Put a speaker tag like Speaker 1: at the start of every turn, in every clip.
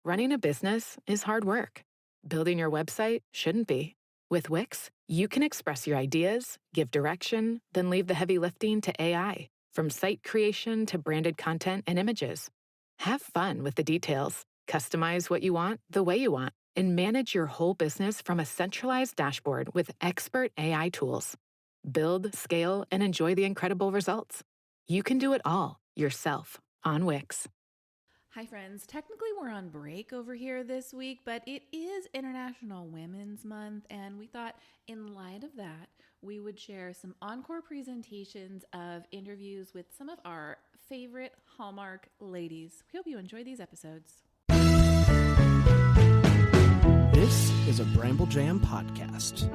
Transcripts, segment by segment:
Speaker 1: Running a business is hard work. Building your website shouldn't be. With Wix, you can express your ideas, give direction, then leave the heavy lifting to AI, from site creation to branded content and images. Have fun with the details. Customize what you want the way you want, and manage your whole business from a centralized dashboard with expert AI tools. Build, scale, and enjoy the incredible results. You can do it all yourself on Wix.
Speaker 2: Hi, friends. Technically, we're on break over here this week, but it is International Women's Month, and we thought, in light of that, we would share some encore presentations of interviews with some of our favorite Hallmark ladies. We hope you enjoy these episodes.
Speaker 3: This is a Bramble Jam podcast.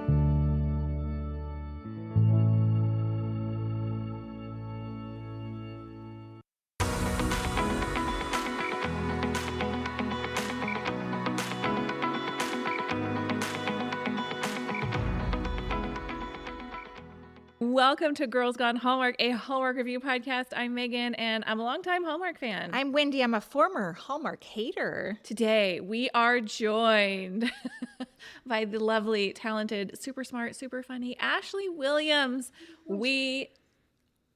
Speaker 2: Welcome to Girls Gone Hallmark, a Hallmark review podcast. I'm Megan, and I'm a longtime Hallmark fan.
Speaker 4: I'm Wendy. I'm a former Hallmark hater.
Speaker 2: Today, we are joined by the lovely, talented, super smart, super funny Ashley Williams. We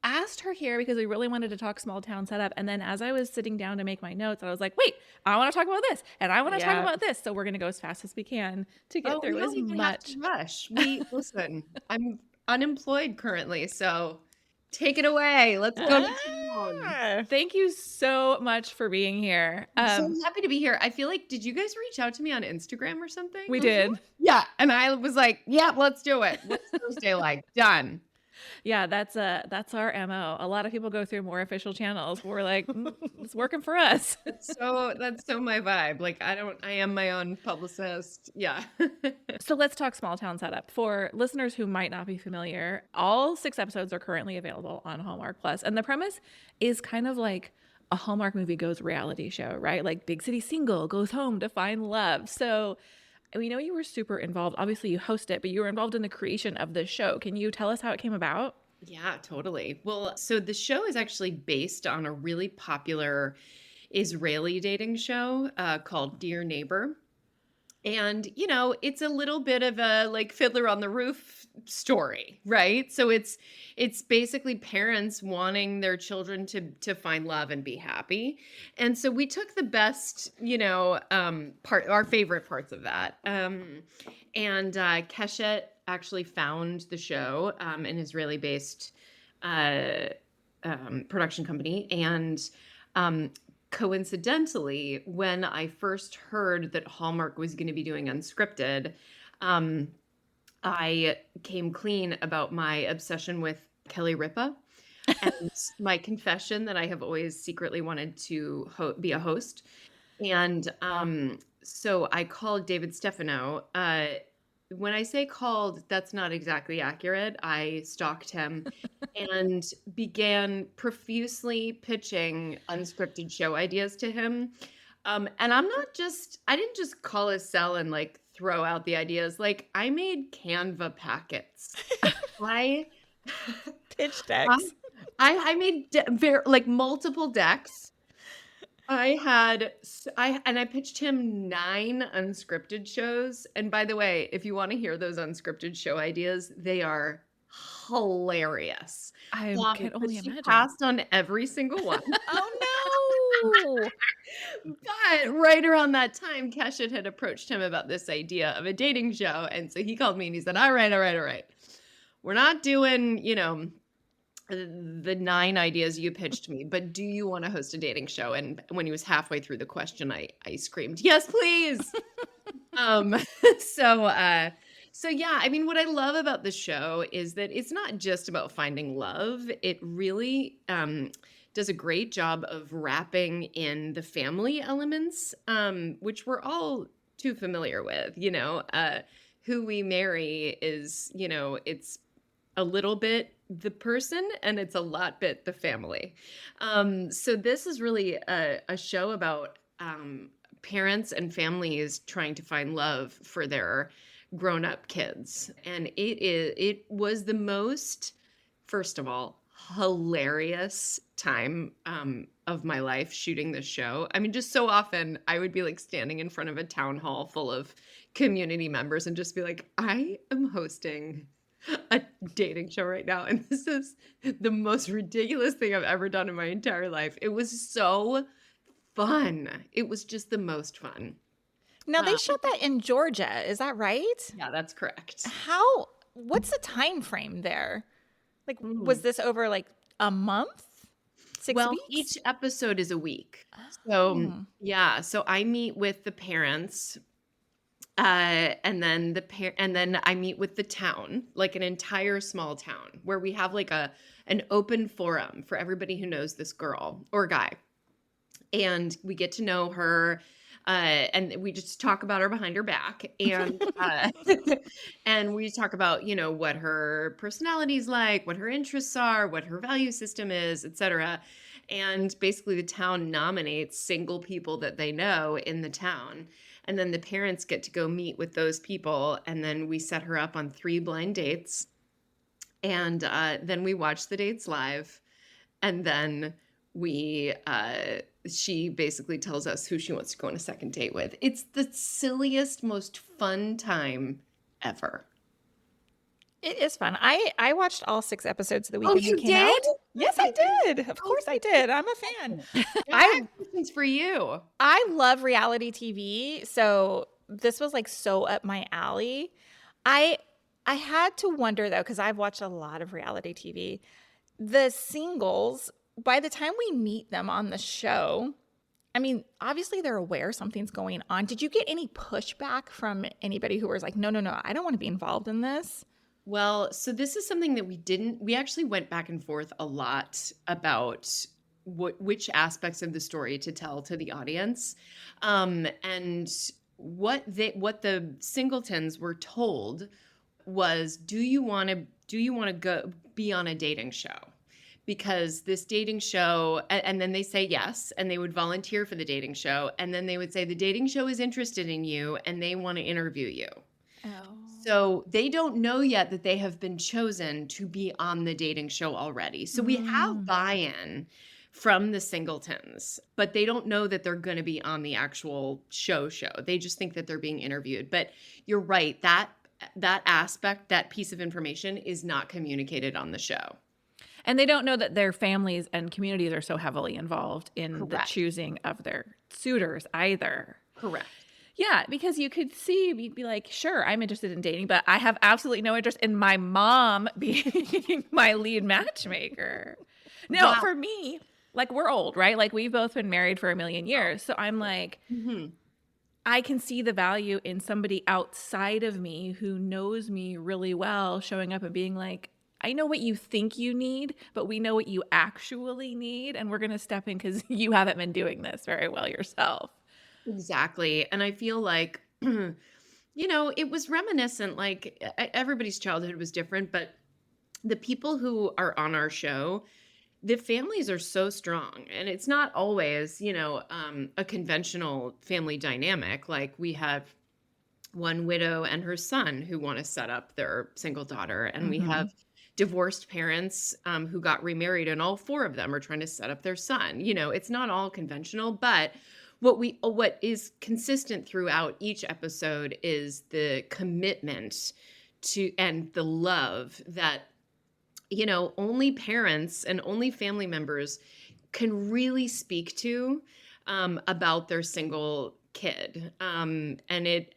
Speaker 2: asked her here because we really wanted to talk small town setup. And then as I was sitting down to make my notes, I was like, wait, I want to talk about this and I want to talk about this. So we're going to go as fast as we can to get through as much.
Speaker 5: Rush. Listen, I'm unemployed currently, so take it away. Let's go.
Speaker 2: Thank you so much for being here.
Speaker 5: I'm so happy to be here. I feel like, did you guys reach out to me on Instagram or something?
Speaker 2: We did.
Speaker 5: Yeah. And I was like, yeah, let's do it. What's Thursday like? Done.
Speaker 2: Yeah, that's our MO. A lot of people go through more official channels. We're like, it's working for us.
Speaker 5: That's so my vibe. Like, I am my own publicist. Yeah.
Speaker 2: So let's talk small town setup. For listeners who might not be familiar, all 6 episodes are currently available on Hallmark Plus. And the premise is kind of like a Hallmark movie goes reality show, right? Like big city single goes home to find love. So we know you were super involved. Obviously, you host it, but you were involved in the creation of the show. Can you tell us how it came about?
Speaker 5: Yeah, totally. Well, so the show is actually based on a really popular Israeli dating show called Dear Neighbor. And, you know, it's a little bit of a like Fiddler on the Roof story, right? So it's basically parents wanting their children to find love and be happy. And so we took the best, our favorite parts of that. And Keshet actually found the show, an Israeli-based production company. And coincidentally, when I first heard that Hallmark was going to be doing unscripted, I came clean about my obsession with Kelly Ripa and my confession that I have always secretly wanted to be a host. And so I called David Stefano. When I say called, that's not exactly accurate. I stalked him and began profusely pitching unscripted show ideas to him. And I didn't just call his cell and like throw out the ideas. Like I made Canva packets.
Speaker 4: Pitch decks.
Speaker 5: I made multiple decks. I pitched him 9 unscripted shows. And by the way, if you want to hear those unscripted show ideas, they are hilarious.
Speaker 2: I can only imagine.
Speaker 5: Passed on every single one.
Speaker 4: Oh no!
Speaker 5: But right around that time, Keshet had approached him about this idea of a dating show. And so he called me and he said, all right. We're not doing, the 9 ideas you pitched me, but do you want to host a dating show? And when he was halfway through the question, I screamed, yes, please. So yeah, I mean, what I love about the show is that it's not just about finding love. It really does a great job of wrapping in the family elements, which we're all too familiar with. Who we marry is, it's a little bit the person and it's a lot bit the family. So this is really a show about parents and families trying to find love for their grown-up kids. And it was the most, first of all, hilarious time of my life shooting this show. I mean, just so often I would be like standing in front of a town hall full of community members and just be like, I am hosting a dating show right now. And this is the most ridiculous thing I've ever done in my entire life. It was so fun. It was just the most fun.
Speaker 4: Now they shot that in Georgia, is that right?
Speaker 5: Yeah, that's correct.
Speaker 4: What's the time frame there? Like,
Speaker 5: Mm.
Speaker 4: was this over like a month? 6
Speaker 5: Well,
Speaker 4: weeks?
Speaker 5: each episode is a week. So,
Speaker 4: Oh.
Speaker 5: yeah, so I meet with the parents, and then and then I meet with the town, like an entire small town where we have like an open forum for everybody who knows this girl or guy. And we get to know her, and we just talk about her behind her back, and and we talk about, you know, what her personality's like, what her interests are, what her value system is, etc. And basically the town nominates single people that they know in the town, and then the parents get to go meet with those people, and then we set her up on 3 blind dates, and then we watch the dates live, and then we she basically tells us who she wants to go on a second date with. It's the silliest, most fun time ever.
Speaker 4: It is fun. I watched all 6 episodes the
Speaker 5: Oh,
Speaker 4: weekend
Speaker 5: you
Speaker 4: it came out.
Speaker 5: did?
Speaker 4: Yes, I did. Of course I did. I'm a fan.
Speaker 5: I
Speaker 4: I
Speaker 5: have questions for you.
Speaker 4: I love reality TV, so this was like so up my alley. I had to wonder though, because I've watched a lot of reality TV. The singles, by the time we meet them on the show, I mean, obviously they're aware something's going on. Did you get any pushback from anybody who was like, no, I don't want to be involved in this?
Speaker 5: Well, so this is something that we actually went back and forth a lot about which aspects of the story to tell to the audience. And what the singletons were told was, do you want to go be on a dating show? Because this dating show, and then they say yes, and they would volunteer for the dating show, and then they would say the dating show is interested in you and they want to interview you.
Speaker 4: Oh.
Speaker 5: So they don't know yet that they have been chosen to be on the dating show already. So we have buy-in from the singletons, but they don't know that they're going to be on the actual show. They just think that they're being interviewed. But you're right, that aspect, that piece of information is not communicated on the show.
Speaker 2: And they don't know that their families and communities are so heavily involved in the
Speaker 5: Correct.
Speaker 2: choosing of their suitors either.
Speaker 5: Correct.
Speaker 2: Yeah, because you could see, you'd be like, sure, I'm interested in dating, but I have absolutely no interest in my mom being my lead matchmaker. No,
Speaker 5: Wow.
Speaker 2: for me, like, we're old, right? Like, we've both been married for a million years. So I'm like, I can see the value in somebody outside of me who knows me really well showing up and being like, I know what you think you need, but we know what you actually need. And we're going to step in because you haven't been doing this very well yourself.
Speaker 5: Exactly. And I feel like, you know, it was reminiscent, like everybody's childhood was different, but the people who are on our show, the families are so strong. And it's not always, you know, a conventional family dynamic. Like we have one widow and her son who want to set up their single daughter. And we have divorced parents who got remarried, and all 4 of them are trying to set up their son. You know, it's not all conventional, but what is consistent throughout each episode is the commitment to and the love that, you know, only parents and only family members can really speak to about their single kid. And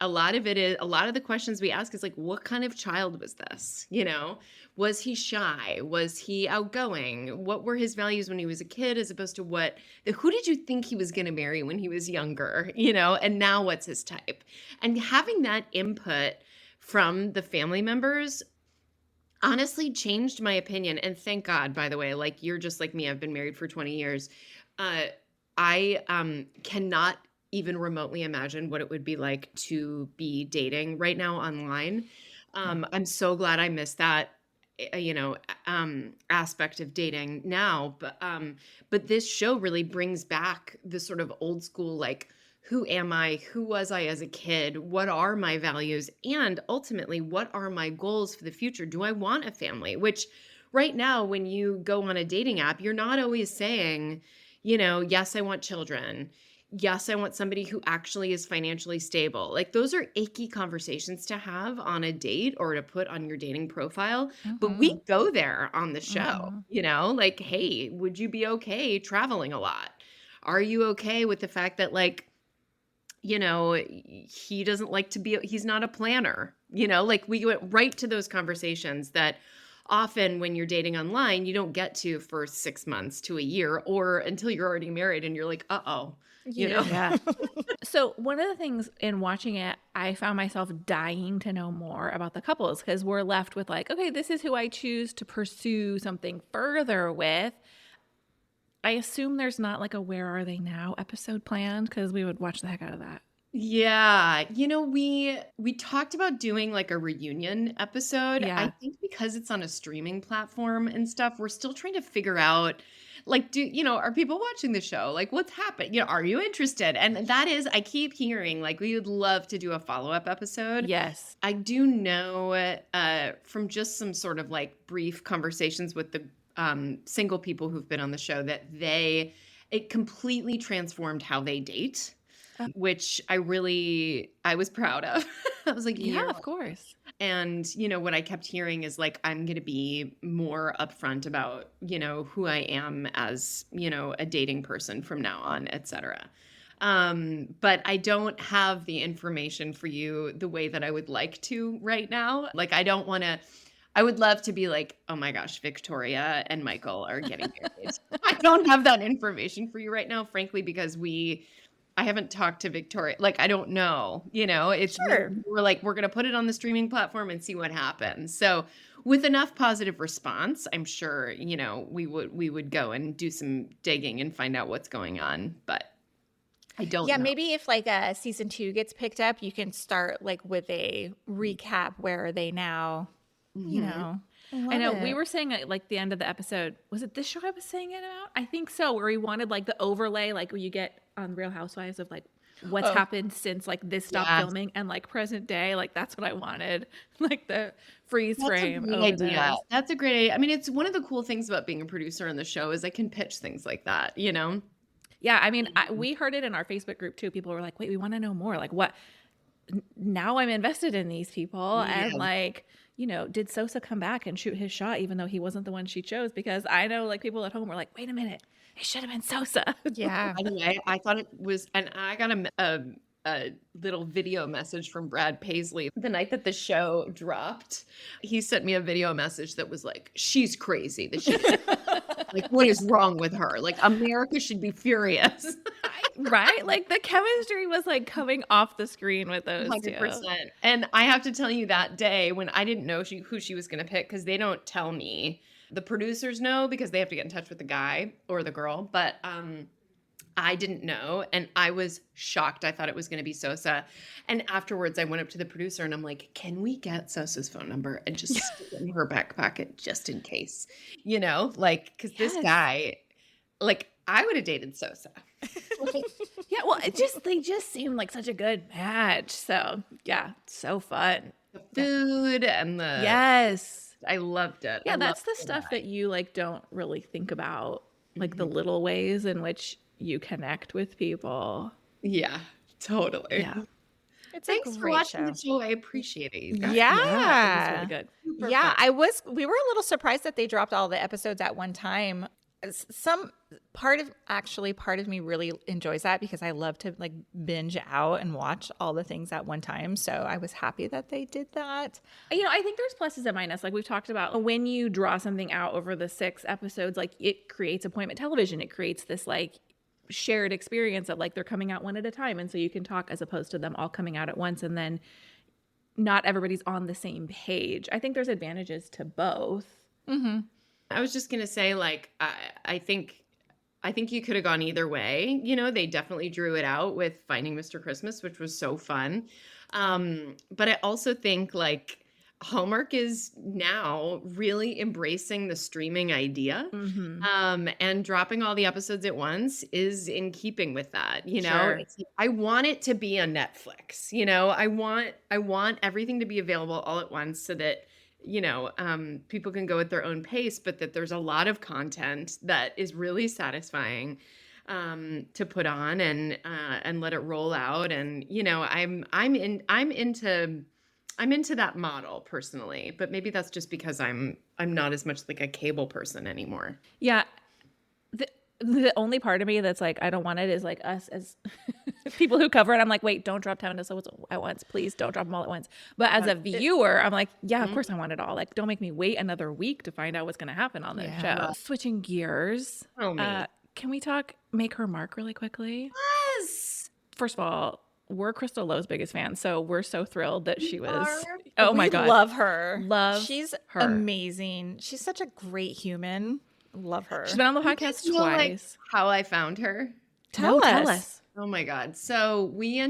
Speaker 5: a lot of the questions we ask is like, what kind of child was this? You know, was he shy? Was he outgoing? What were his values when he was a kid, as opposed to who did you think he was going to marry when he was younger? You know, and now what's his type? And having that input from the family members honestly changed my opinion. And thank God, by the way, like you're just like me. I've been married for 20 years. I cannot even remotely imagine what it would be like to be dating right now online. I'm so glad I missed that, you know, aspect of dating now. But this show really brings back the sort of old school, like, who am I? Who was I as a kid? What are my values? And ultimately, what are my goals for the future? Do I want a family? Which right now, when you go on a dating app, you're not always saying, Yes, I want children. Yes, I want somebody who actually is financially stable. Like those are icky conversations to have on a date or to put on your dating profile. But we go there on the show, like, hey, would you be okay traveling a lot? Are you okay with the fact that like, he doesn't like to be, he's not a planner, like we went right to those conversations that often when you're dating online, you don't get to for 6 months to a year or until you're already married and you're like, uh-oh,
Speaker 2: Yeah. So one of the things in watching it, I found myself dying to know more about the couples because we're left with like, okay, this is who I choose to pursue something further with. I assume there's not like a Where Are They Now episode planned because we would watch the heck out of that.
Speaker 5: Yeah, we talked about doing like a reunion episode.
Speaker 2: Yeah.
Speaker 5: I think because it's on a streaming platform and stuff, we're still trying to figure out like are people watching the show? Like what's happening? Are you interested? And that is I keep hearing like we would love to do a follow-up episode.
Speaker 2: Yes.
Speaker 5: I do know from just some sort of like brief conversations with the single people who've been on the show that it completely transformed how they date. Which I was proud of. I was like,
Speaker 2: Yeah, of course.
Speaker 5: And, what I kept hearing is like, I'm going to be more upfront about, who I am as, a dating person from now on, et cetera. But I don't have the information for you the way that I would like to right now. Like, I would love to be like, oh my gosh, Victoria and Michael are getting married. I don't have that information for you right now, frankly, because I haven't talked to Victoria. Like, I don't know, it's
Speaker 4: Sure.
Speaker 5: we're like, we're going to put it on the streaming platform and see what happens. So with enough positive response, I'm sure, we would go and do some digging and find out what's going on. But I don't know.
Speaker 4: Maybe if like season 2 gets picked up, you can start like with a recap. Where are they now?
Speaker 2: I know we were saying at like the end of the episode, was it this show I was saying it about? I think so, where we wanted like the overlay, like where you get on Real Housewives of like what's happened since like this stopped filming and like present day. Like that's what I wanted, like the freeze frame.
Speaker 5: That's a great idea. That's a great idea. I mean, it's one of the cool things about being a producer on the show is I can pitch things like that,
Speaker 2: Yeah, I mean, we heard it in our Facebook group too. People were like, wait, we want to know more. Like what? Now I'm invested in these people.
Speaker 5: Yeah.
Speaker 2: And like, did Sosa come back and shoot his shot even though he wasn't the one she chose? Because I know like people at home were like, wait a minute, it should have been Sosa.
Speaker 4: Yeah.
Speaker 5: By the way, I thought it was, and I got a little video message from Brad Paisley the night that the show dropped. He sent me a video message that was like, she's crazy. That she like, what is wrong with her? Like, America should be furious.
Speaker 2: Right? Like the chemistry was like coming off the screen with those
Speaker 5: 100%.
Speaker 2: two.
Speaker 5: And I have to tell you that day when I didn't know who she was going to pick, because they don't tell me. The producers know because they have to get in touch with the guy or the girl. But I didn't know. And I was shocked. I thought it was going to be Sosa. And afterwards, I went up to the producer and I'm like, can we get Sosa's phone number and just stick it in her back pocket just in case? Like, because this guy, like, I would have dated Sosa.
Speaker 2: Yeah, well, they just seemed like such a good match. So yeah, so fun.
Speaker 5: The food and the
Speaker 2: Yes.
Speaker 5: I loved it.
Speaker 2: Yeah, that's the stuff that you like don't really think about, like the little ways in which you connect with people.
Speaker 5: Yeah, totally.
Speaker 2: Yeah.
Speaker 4: It's
Speaker 5: Thanks
Speaker 4: a
Speaker 5: for
Speaker 4: great
Speaker 5: watching
Speaker 4: show.
Speaker 5: the show. I appreciate it. You guys.
Speaker 4: Yeah.
Speaker 2: It was really good.
Speaker 5: Super
Speaker 4: Yeah,
Speaker 5: fun.
Speaker 4: we were a little surprised that they dropped all the episodes at one time. Some part of me really enjoys that because I love to like binge out and watch all the things at one time. So I was happy that they did that.
Speaker 2: I think there's pluses and minuses. Like we've talked about, when you draw something out over the 6 episodes, like it creates appointment television. It creates this like shared experience of like they're coming out one at a time. And so you can talk as opposed to them all coming out at once. And then not everybody's on the same page. I think there's advantages to both.
Speaker 4: Mm-hmm.
Speaker 5: I was just gonna say, like, I think you could have gone either way. They definitely drew it out with Finding Mr. Christmas, which was so fun. But I also think like Hallmark is now really embracing the streaming idea.
Speaker 2: Mm-hmm.
Speaker 5: And dropping all the episodes at once is in keeping with that.
Speaker 2: Sure.
Speaker 5: It's like, I want it to be on Netflix. I want everything to be available all at once so that people can go at their own pace, but that there's a lot of content that is really satisfying. to put on and let it roll out. And I'm into that model personally, but maybe that's just because I'm not as much like a cable person anymore.
Speaker 2: Yeah. The only part of me that's like, I don't want it is like us as people who cover it. I'm like, wait, don't drop 10 episodes at once. Please don't drop them all at once. But as a viewer, I'm like, yeah, of course I want it all. Like, don't make me wait another week to find out what's going to happen on this show. Switching gears.
Speaker 5: Oh, me.
Speaker 2: Can we talk Make Her Mark really quickly?
Speaker 5: Yes.
Speaker 2: First of all, we're Crystal Lowe's biggest fans, so we're so thrilled that she was.
Speaker 5: are.
Speaker 2: Oh my
Speaker 4: We
Speaker 2: god,
Speaker 4: love her.
Speaker 2: She's
Speaker 4: amazing. She's such a great human. Love her.
Speaker 2: She's been on the podcast
Speaker 5: You know, like,
Speaker 2: twice.
Speaker 5: how I found her?
Speaker 4: Tell us.
Speaker 2: Tell us.
Speaker 5: Oh my God. So we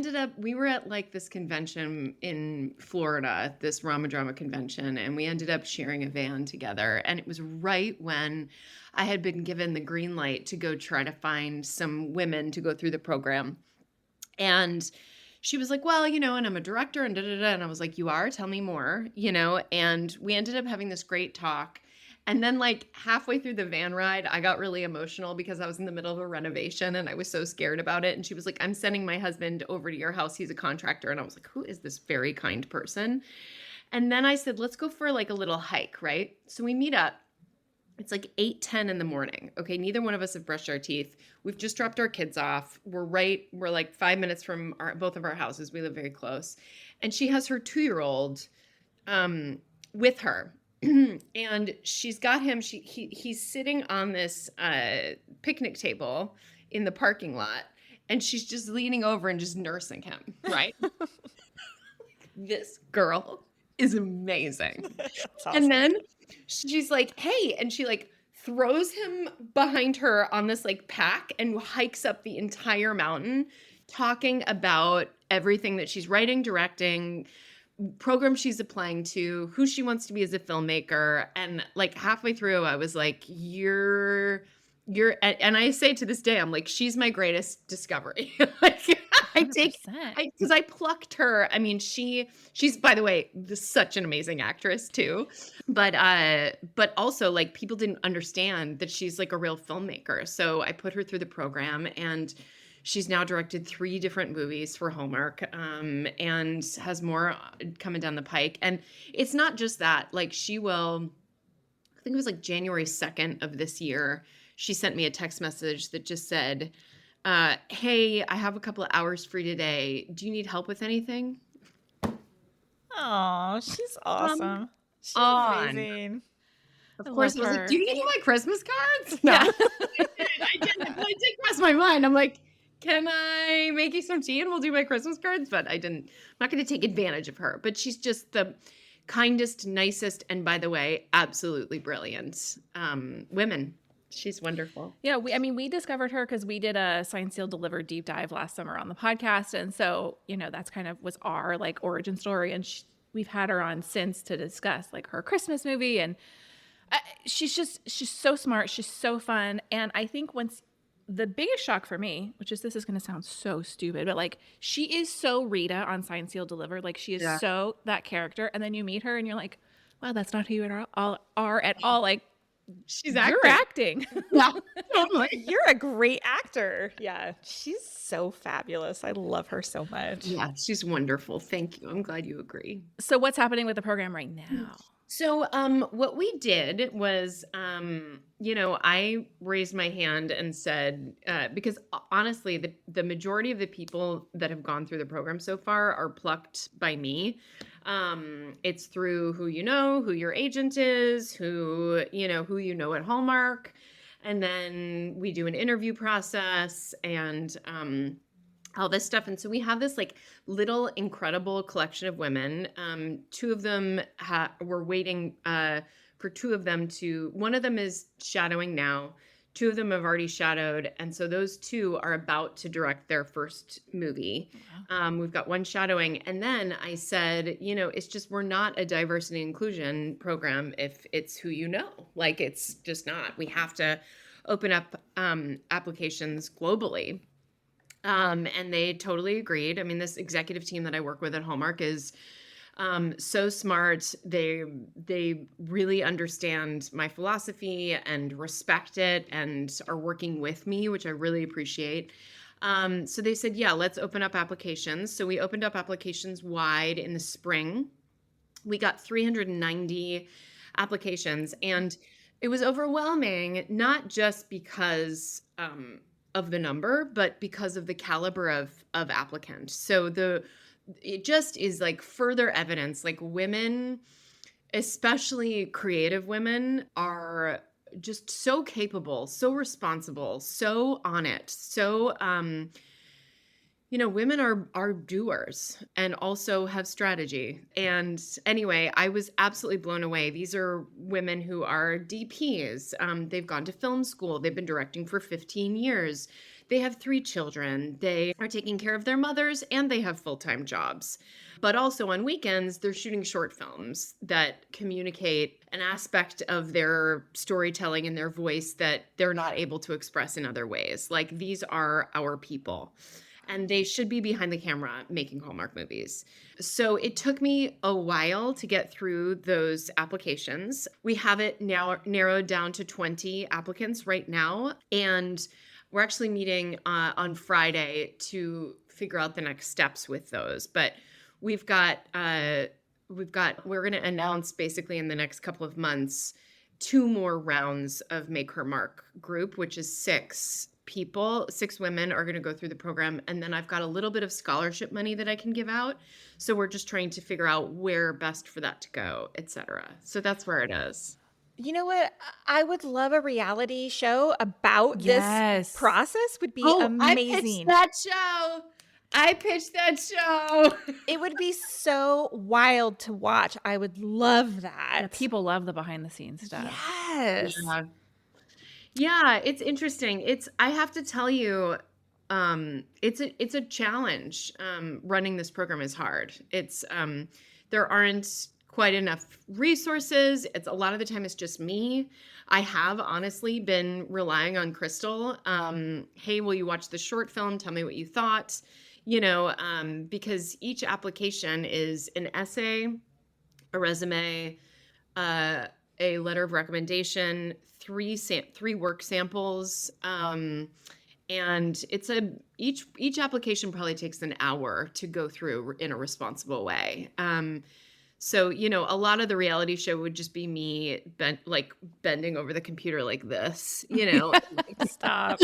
Speaker 5: were at like this convention in Florida, this Rama Drama convention, and we ended up sharing a van together. And it was right when I had been given the green light to go try to find some women to go through the program. And she was like, well, and I'm a director and da-da-da. And I was like, you are? Tell me more, and we ended up having this great talk. And then like halfway through the van ride, I got really emotional because I was in the middle of a renovation and I was so scared about it. And she was like, I'm sending my husband over to your house. He's a contractor. And I was like, who is this very kind person? And then I said, let's go for like a little hike, right? So we meet up. It's like 8:10 in the morning. Okay, neither one of us have brushed our teeth. We've just dropped our kids off. We're like 5 minutes from both of our houses. We live very close. And she has her 2-year-old with her. And she's got him, he's sitting on this picnic table in the parking lot, and she's just leaning over and just nursing him, right? This girl is amazing.
Speaker 4: Awesome.
Speaker 5: And then she's like, hey, and she like throws him behind her on this like pack and hikes up the entire mountain talking about everything that she's writing, directing, program she's applying to, who she wants to be as a filmmaker. And like halfway through, I was like, you're, and I say to this day, I'm like, she's my greatest discovery. Like because I plucked her. I mean, she's, by the way, such an amazing actress too. But also like people didn't understand that she's like a real filmmaker. So I put her through the program, and she's now directed 3 different movies for Hallmark, and has more coming down the pike. And it's not just that. Like I think it was like January 2nd of this year, she sent me a text message that just said, hey, I have a couple of hours free today. Do you need help with anything?
Speaker 4: Oh, she's awesome. She's
Speaker 5: on.
Speaker 4: amazing.
Speaker 5: Of course, I was
Speaker 2: her.
Speaker 5: like, do you need my Christmas cards? No. I did cross my mind. I'm like, can I make you some tea and we'll do my Christmas cards? But I didn't. I'm not going to take advantage of her. But she's just the kindest, nicest, and by the way, absolutely brilliant women. She's wonderful.
Speaker 2: Yeah, we discovered her because we did a Signed, Sealed, Delivered deep dive last summer on the podcast. And so, that's kind of was our like origin story. And we've had her on since to discuss like her Christmas movie. And she's so smart. She's so fun. And I think the biggest shock for me, this is going to sound so stupid, but like she is so Rita on Signed, Sealed, Delivered. Like she is so that character. And then you meet her and you're like, wow, that's not who you are at all. Like, you're acting.
Speaker 5: Yeah, totally.
Speaker 4: You're a great actor. Yeah, she's so fabulous. I love her so much.
Speaker 5: Yeah, she's wonderful. Thank you. I'm glad you agree.
Speaker 2: So what's happening with the program right now?
Speaker 5: So what we did was, I raised my hand and said, because honestly, the majority of the people that have gone through the program so far are plucked by me. It's through who who your agent is, who you know at Hallmark. And then we do an interview process and all this stuff. And so we have this like little incredible collection of women. 2 of them we're waiting for 2 of them one of them is shadowing now. 2 of them have already shadowed. And so those 2 are about to direct their first movie. Wow. We've got 1 shadowing. And then I said, it's just, we're not a diversity and inclusion program if it's who like it's just not. We have to open up applications globally. And they totally agreed. I mean, this executive team that I work with at Hallmark is So smart. They really understand my philosophy and respect it and are working with me, which I really appreciate. So they said, yeah, let's open up applications. So we opened up applications wide in the spring. We got 390 applications, and it was overwhelming, not just because of the number, but because of the caliber of applicant. So it just is like further evidence, like women, especially creative women, are just so capable, so responsible, so on it, so women are doers and also have strategy. And anyway, I was absolutely blown away. These are women who are DPs. They've gone to film school. They've been directing for 15 years. They have 3 children. They are taking care of their mothers, and they have full-time jobs. But also on weekends, they're shooting short films that communicate an aspect of their storytelling and their voice that they're not able to express in other ways. Like, these are our people, and they should be behind the camera making Hallmark movies. So it took me a while to get through those applications. We have it now narrowed down to 20 applicants right now, and we're actually meeting on Friday to figure out the next steps with those. But we're going to announce basically in the next couple of months 2 more rounds of Make Her Mark group, which is 6 people. 6 women are going to go through the program, and then I've got a little bit of scholarship money that I can give out. So we're just trying to figure out where best for that to go, etc. So that's where it is.
Speaker 4: You know what? I would love a reality show about
Speaker 2: Yes.
Speaker 4: this process. Would be
Speaker 5: I
Speaker 4: amazing.
Speaker 5: pitched that show.
Speaker 4: It would be so wild to watch. I would love that.
Speaker 2: Yeah, people love the behind the scenes stuff.
Speaker 4: Yes.
Speaker 5: Yeah, it's interesting. I have to tell you, it's a challenge. Running this program is hard. There aren't quite enough resources. It's a lot of the time it's just me. I have honestly been relying on Crystal. Hey, will you watch the short film? Tell me what you thought. Because each application is an essay, a resume, a letter of recommendation, 3 work samples, and each application probably takes an hour to go through in a responsible way. So a lot of the reality show would just be me bending over the computer like this,
Speaker 4: Stop.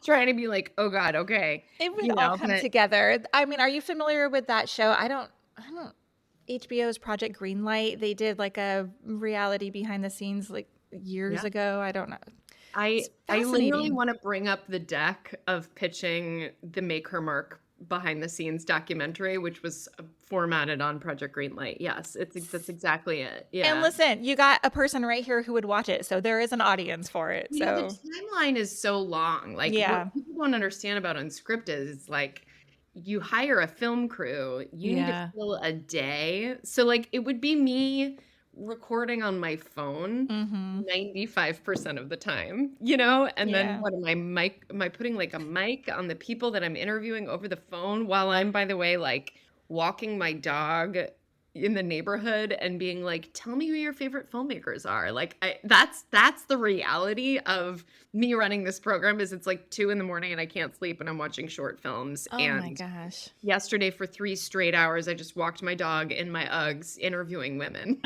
Speaker 5: trying to be like, oh God, okay.
Speaker 4: It would all come together. I mean, are you familiar with that show? I don't HBO's Project Greenlight. They did like a reality behind the scenes like years ago. I don't know.
Speaker 5: I literally want to bring up the deck of pitching the Make Her Mark behind the scenes documentary, which was formatted on Project Greenlight. Yes, that's exactly it. Yeah.
Speaker 4: And listen, you got a person right here who would watch it, so there is an audience for it.
Speaker 5: The timeline is so long. Like, what people don't understand about unscripted is like, you hire a film crew, you need to fill a day. So like, it would be me recording on my phone 95% of the time, and then what am I putting like a mic on the people that I'm interviewing over the phone while I'm, by the way, like walking my dog in the neighborhood and being like, tell me who your favorite filmmakers are. Like, that's the reality of me running this program. Is it's like 2 a.m. and I can't sleep and I'm watching short films.
Speaker 4: Oh my gosh.
Speaker 5: Yesterday for 3 straight hours, I just walked my dog in my Uggs interviewing women.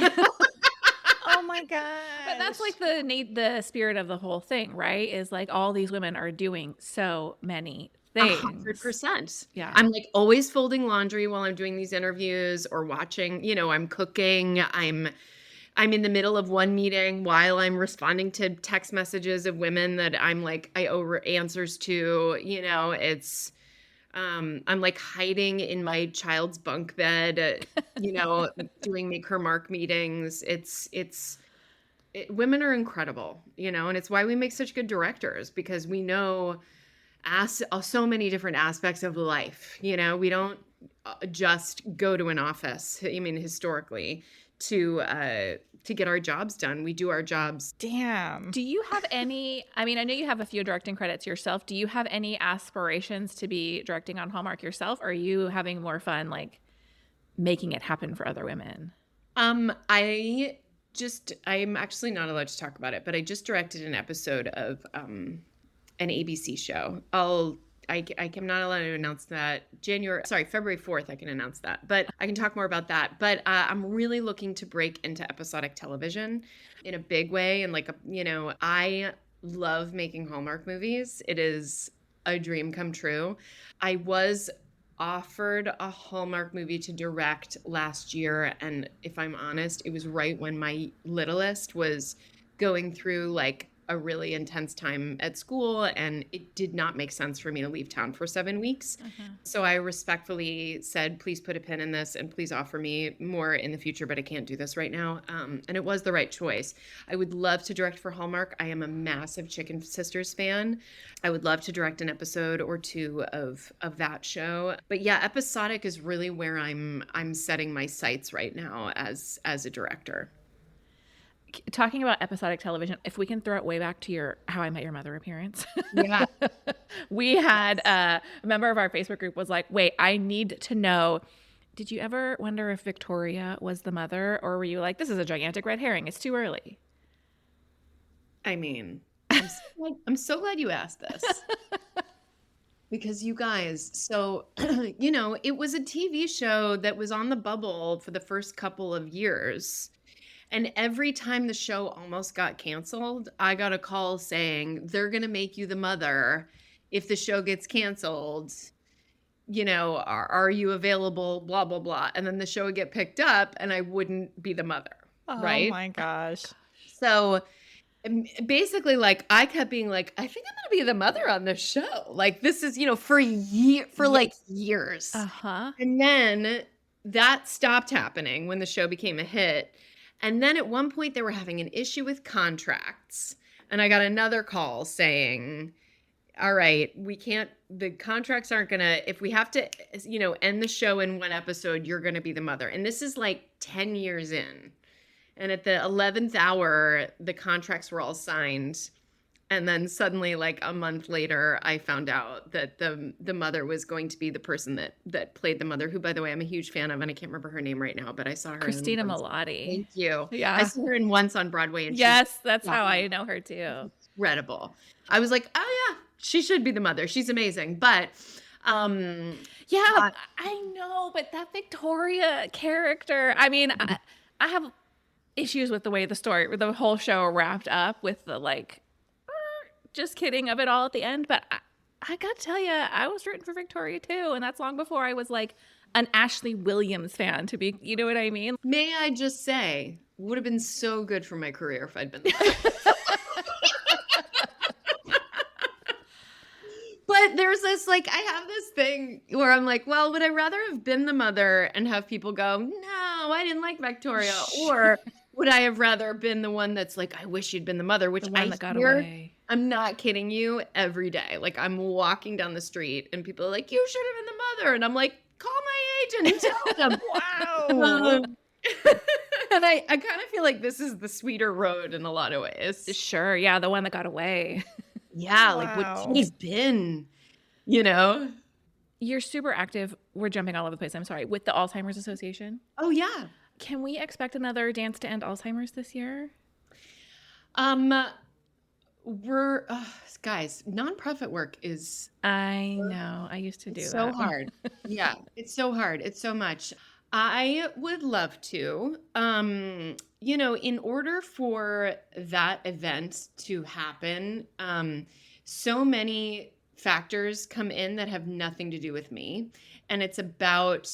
Speaker 4: Oh my god!
Speaker 2: But that's like the spirit of the whole thing, right? Is like all these women are doing so many things.
Speaker 5: 100%.
Speaker 2: Yeah.
Speaker 5: I'm like always folding laundry while I'm doing these interviews or watching, I'm cooking. I'm in the middle of one meeting while I'm responding to text messages of women that I'm like, I owe answers to, I'm like hiding in my child's bunk bed, doing Make Her Mark meetings. Women are incredible, and it's why we make such good directors, because we know so many different aspects of life. We don't just go to an office. I mean, historically, to get our jobs done. We do our jobs.
Speaker 4: Damn.
Speaker 2: Do you have any, I know you have a few directing credits yourself. Do you have any aspirations to be directing on Hallmark yourself? Or are you having more fun, like making it happen for other women?
Speaker 5: I'm actually not allowed to talk about it, but I just directed an episode of an ABC show. I'm not allowed to announce that. February 4th, I can announce that, but I can talk more about that. But I'm really looking to break into episodic television in a big way. And I love making Hallmark movies. It is a dream come true. I was offered a Hallmark movie to direct last year. And if I'm honest, it was right when my littlest was going through like a really intense time at school, and it did not make sense for me to leave town for 7 weeks. So I respectfully said, please put a pin in this and please offer me more in the future, but I can't do this right now. And it was the right choice. I would love to direct for Hallmark. I am a massive Chicken Sisters fan. I would love to direct an episode or two of that show. But yeah, episodic is really where I'm setting my sights right now as a director.
Speaker 2: Talking about episodic television, if we can throw it way back to your How I Met Your Mother appearance.
Speaker 5: Yeah.
Speaker 2: We had a member of our Facebook group was like, wait, I need to know, did you ever wonder if Victoria was the mother? Or were you like, this is a gigantic red herring, it's too early?
Speaker 5: I mean, I'm so glad you asked this. Because you guys, so, it was a TV show that was on the bubble for the first couple of years. And every time the show almost got canceled, I got a call saying, they're going to make you the mother if the show gets canceled. Are you available? Blah, blah, blah. And then the show would get picked up and I wouldn't be the mother. Right?
Speaker 4: Oh my gosh.
Speaker 5: So basically, like, I kept being like, I think I'm going to be the mother on this show. Like, this is, for years.
Speaker 2: Uh-huh.
Speaker 5: And then that stopped happening when the show became a hit. And then at one point they were having an issue with contracts. And I got another call saying, all right, the contracts aren't going to, if we have to, end the show in one episode, you're going to be the mother. And this is like 10 years in. And at the 11th hour, the contracts were all signed. And then suddenly, like a month later, I found out that the mother was going to be the person that played the mother, who, by the way, I'm a huge fan of, and I can't remember her name right now, but I saw her.
Speaker 2: Christina Milioti.
Speaker 5: Thank you.
Speaker 2: Yeah.
Speaker 5: I saw her in Once on Broadway. And
Speaker 2: yes, that's how I know her too.
Speaker 5: Incredible. I was like, oh yeah, she should be the mother. She's amazing. But
Speaker 2: yeah, I know, but that Victoria character, I mean, I have issues with the way the whole show wrapped up with the like, just kidding of it all at the end. But I got to tell you, I was rooting for Victoria too. And that's long before I was like an Ashley Williams fan to be, you know what I mean?
Speaker 5: May I just say, would have been so good for my career if I'd been there. But there's this, like, I have this thing where I'm like, well, would I rather have been the mother and have people go, no, I didn't like Victoria? Or would I have rather been the one that's like, I wish you'd been the mother, which
Speaker 2: The one
Speaker 5: I
Speaker 2: that got
Speaker 5: hear,
Speaker 2: away.
Speaker 5: I'm not kidding you, every day. Like, I'm walking down the street and people are like, you should have been the mother. And I'm like, call my agent and tell them.
Speaker 2: Wow.
Speaker 5: And I kind of feel like this is the sweeter road in a lot of ways.
Speaker 2: Sure. Yeah. The one that got away.
Speaker 5: Yeah, like what
Speaker 4: Wow.
Speaker 5: could have been, you know?
Speaker 2: You're super active. We're jumping all over the place. I'm sorry. With the Alzheimer's Association.
Speaker 5: Oh, yeah.
Speaker 2: Can we expect another Dance to End Alzheimer's this year?
Speaker 5: We're guys, nonprofit work is
Speaker 2: I know. I used to do
Speaker 5: so
Speaker 2: that.
Speaker 5: hard. Yeah, it's so hard. It's so much. I would love to. In order for that event to happen, so many factors come in that have nothing to do with me. And it's about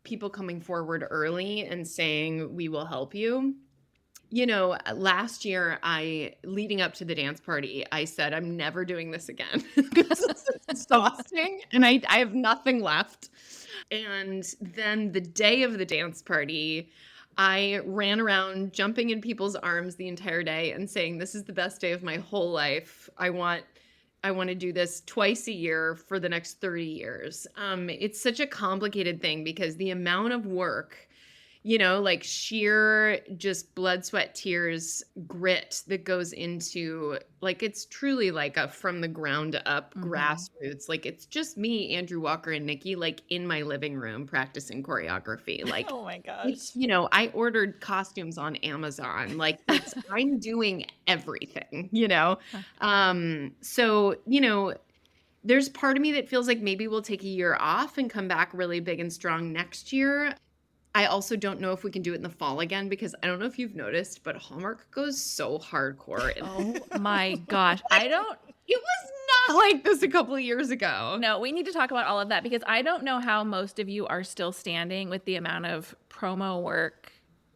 Speaker 5: people coming forward early and saying, we will help you. Last year, leading up to the dance party, I said, I'm never doing this again. This is exhausting and I have nothing left. And then the day of the dance party, I ran around jumping in people's arms the entire day and saying, this is the best day of my whole life. I want to do this twice a year for the next 30 years. It's such a complicated thing because the amount of work like sheer just blood, sweat, tears, grit that goes into like it's truly like a from the ground up grassroots. Like it's just me, Andrew Walker, and Nikki, like in my living room practicing choreography. Like
Speaker 4: Oh my gosh.
Speaker 5: it's, I ordered costumes on Amazon. Like I'm doing everything, So, there's part of me that feels like maybe we'll take a year off and come back really big and strong next year. I also don't know if we can do it in the fall again because I don't know if you've noticed, but Hallmark goes so hardcore.
Speaker 2: Oh my gosh. I don't
Speaker 5: It was not like this a couple of years ago.
Speaker 2: No, we need to talk about all of that because I don't know how most of you are still standing with the amount of promo work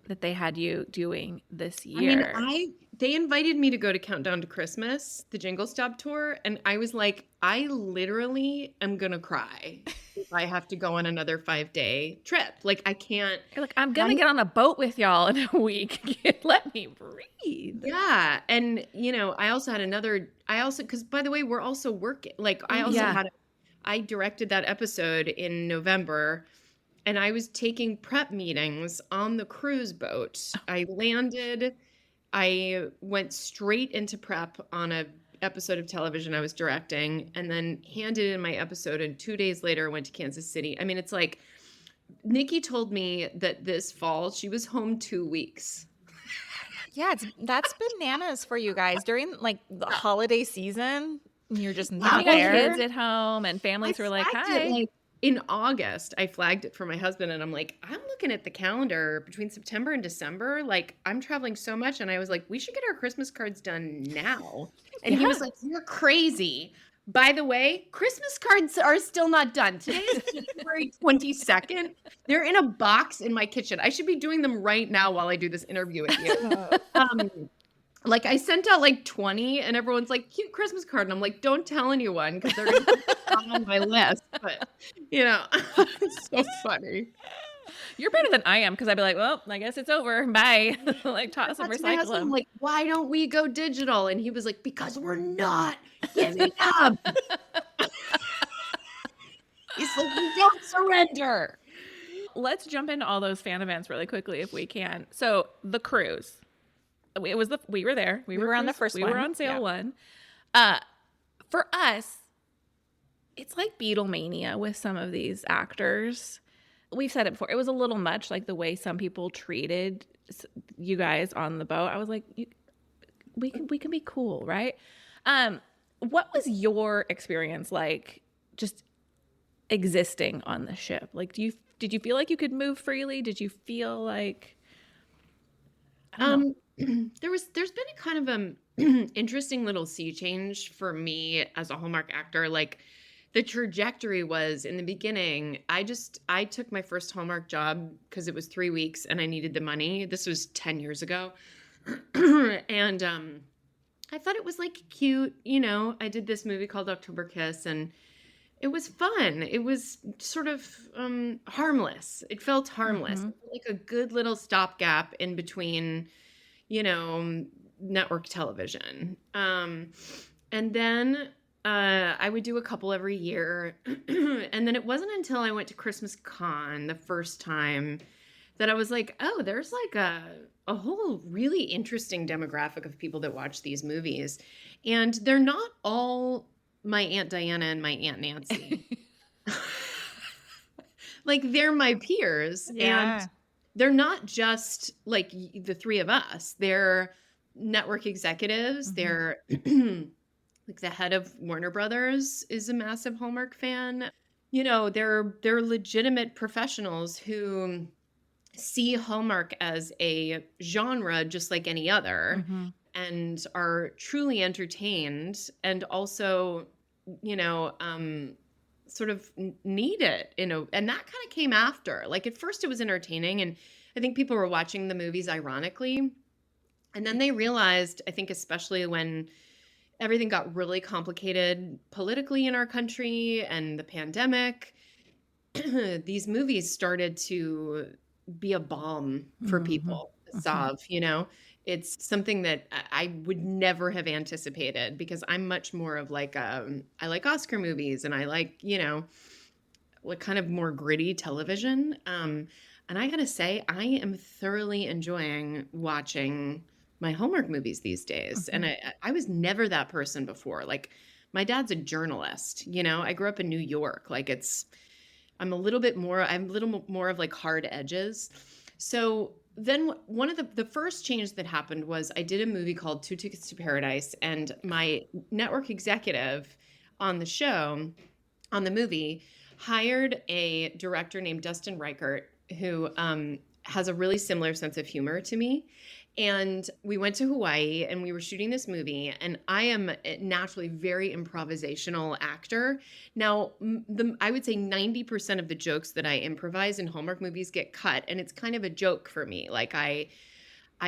Speaker 2: that they had you doing this year.
Speaker 5: They invited me to go to Countdown to Christmas, the Jingle Stop tour, and I was like, I literally am gonna cry if I have to go on another 5-day trip. Like I can't.
Speaker 2: You're like, I'm gonna get on a boat with y'all in a week. Let me breathe.
Speaker 5: Yeah, and I also had because by the way, we're also working. Like I also I directed that episode in November. And I was taking prep meetings on the cruise boat. I landed, I went straight into prep on a episode of television I was directing, and then handed in my episode. And 2 days later, I went to Kansas City. I mean, it's like Nikki told me that this fall she was home 2 weeks.
Speaker 4: Yeah, that's bananas for you guys during like the holiday season. You're just not
Speaker 2: You got
Speaker 4: there.
Speaker 2: kids at home, and families were like, "Hi."
Speaker 5: In August, I flagged it for my husband and I'm like, I'm looking at the calendar between September and December. Like, I'm traveling so much. And I was like, we should get our Christmas cards done now. And he was like, you're crazy. By the way, Christmas cards are still not done. Today is January 22nd. They're in a box in my kitchen. I should be doing them right now while I do this interview with you. Like I sent out like 20 and everyone's like, cute Christmas card. And I'm like, don't tell anyone because they're going to put it on my list. But, it's so funny.
Speaker 2: You're better than I am because I'd be like, well, I guess it's over. Bye. Like toss them, recycle them.
Speaker 5: Like, why don't we go digital? And he was like, because we're not giving up. He's like, we don't surrender.
Speaker 2: Let's jump into all those fan events really quickly if we can. So the cruise. We were there. We were on the first one. We were on sail one. For us, it's like Beatlemania with some of these actors. We've said it before. It was a little much, like the way some people treated you guys on the boat. I was like, we can be cool, right? What was your experience like, just existing on the ship? Like, did you feel like you could move freely? Did you feel like?
Speaker 5: There's been a kind of interesting little sea change for me as a Hallmark actor. Like the trajectory was in the beginning, I took my first Hallmark job because it was 3 weeks and I needed the money. This was 10 years ago. And I thought it was like cute, I did this movie called October Kiss and it was fun. It was sort of harmless. It felt harmless.
Speaker 2: Mm-hmm.
Speaker 5: It felt like a good little stopgap in between network television. And then I would do a couple every year. And then it wasn't until I went to Christmas Con the first time that I was like, oh, there's like a whole really interesting demographic of people that watch these movies. And they're not all my Aunt Diana and my Aunt Nancy. Like they're my peers.
Speaker 4: Yeah.
Speaker 5: And they're not just like the three of us. They're network executives.
Speaker 2: Mm-hmm.
Speaker 5: They're like the head of Warner Brothers is a massive Hallmark fan. They're legitimate professionals who see Hallmark as a genre just like any other,
Speaker 2: Mm-hmm.
Speaker 5: and are truly entertained and also, sort of need it, and that kind of came after. Like at first it was entertaining and I think people were watching the movies ironically. And then they realized, I think especially when everything got really complicated politically in our country and the pandemic, these movies started to be a balm for people to solve, It's something that I would never have anticipated because I'm much more of like, I like Oscar movies and I like, like kind of more gritty television. And I gotta say, I am thoroughly enjoying watching my Hallmark movies these days. And I was never that person before. Like, my dad's a journalist, you know, I grew up in New York. Like, I'm a little bit more, I'm a little more of like hard edges. So then one of the first change that happened was I did a movie called Two Tickets to Paradise, and my network executive on the show, on the movie, hired a director named Dustin Reichert, who has a really similar sense of humor to me. And we went to Hawaii and we were shooting this movie. And I am naturally very improvisational actor. Now, I would say 90% of the jokes that I improvise in Hallmark movies get cut. And it's kind of a joke for me. Like, I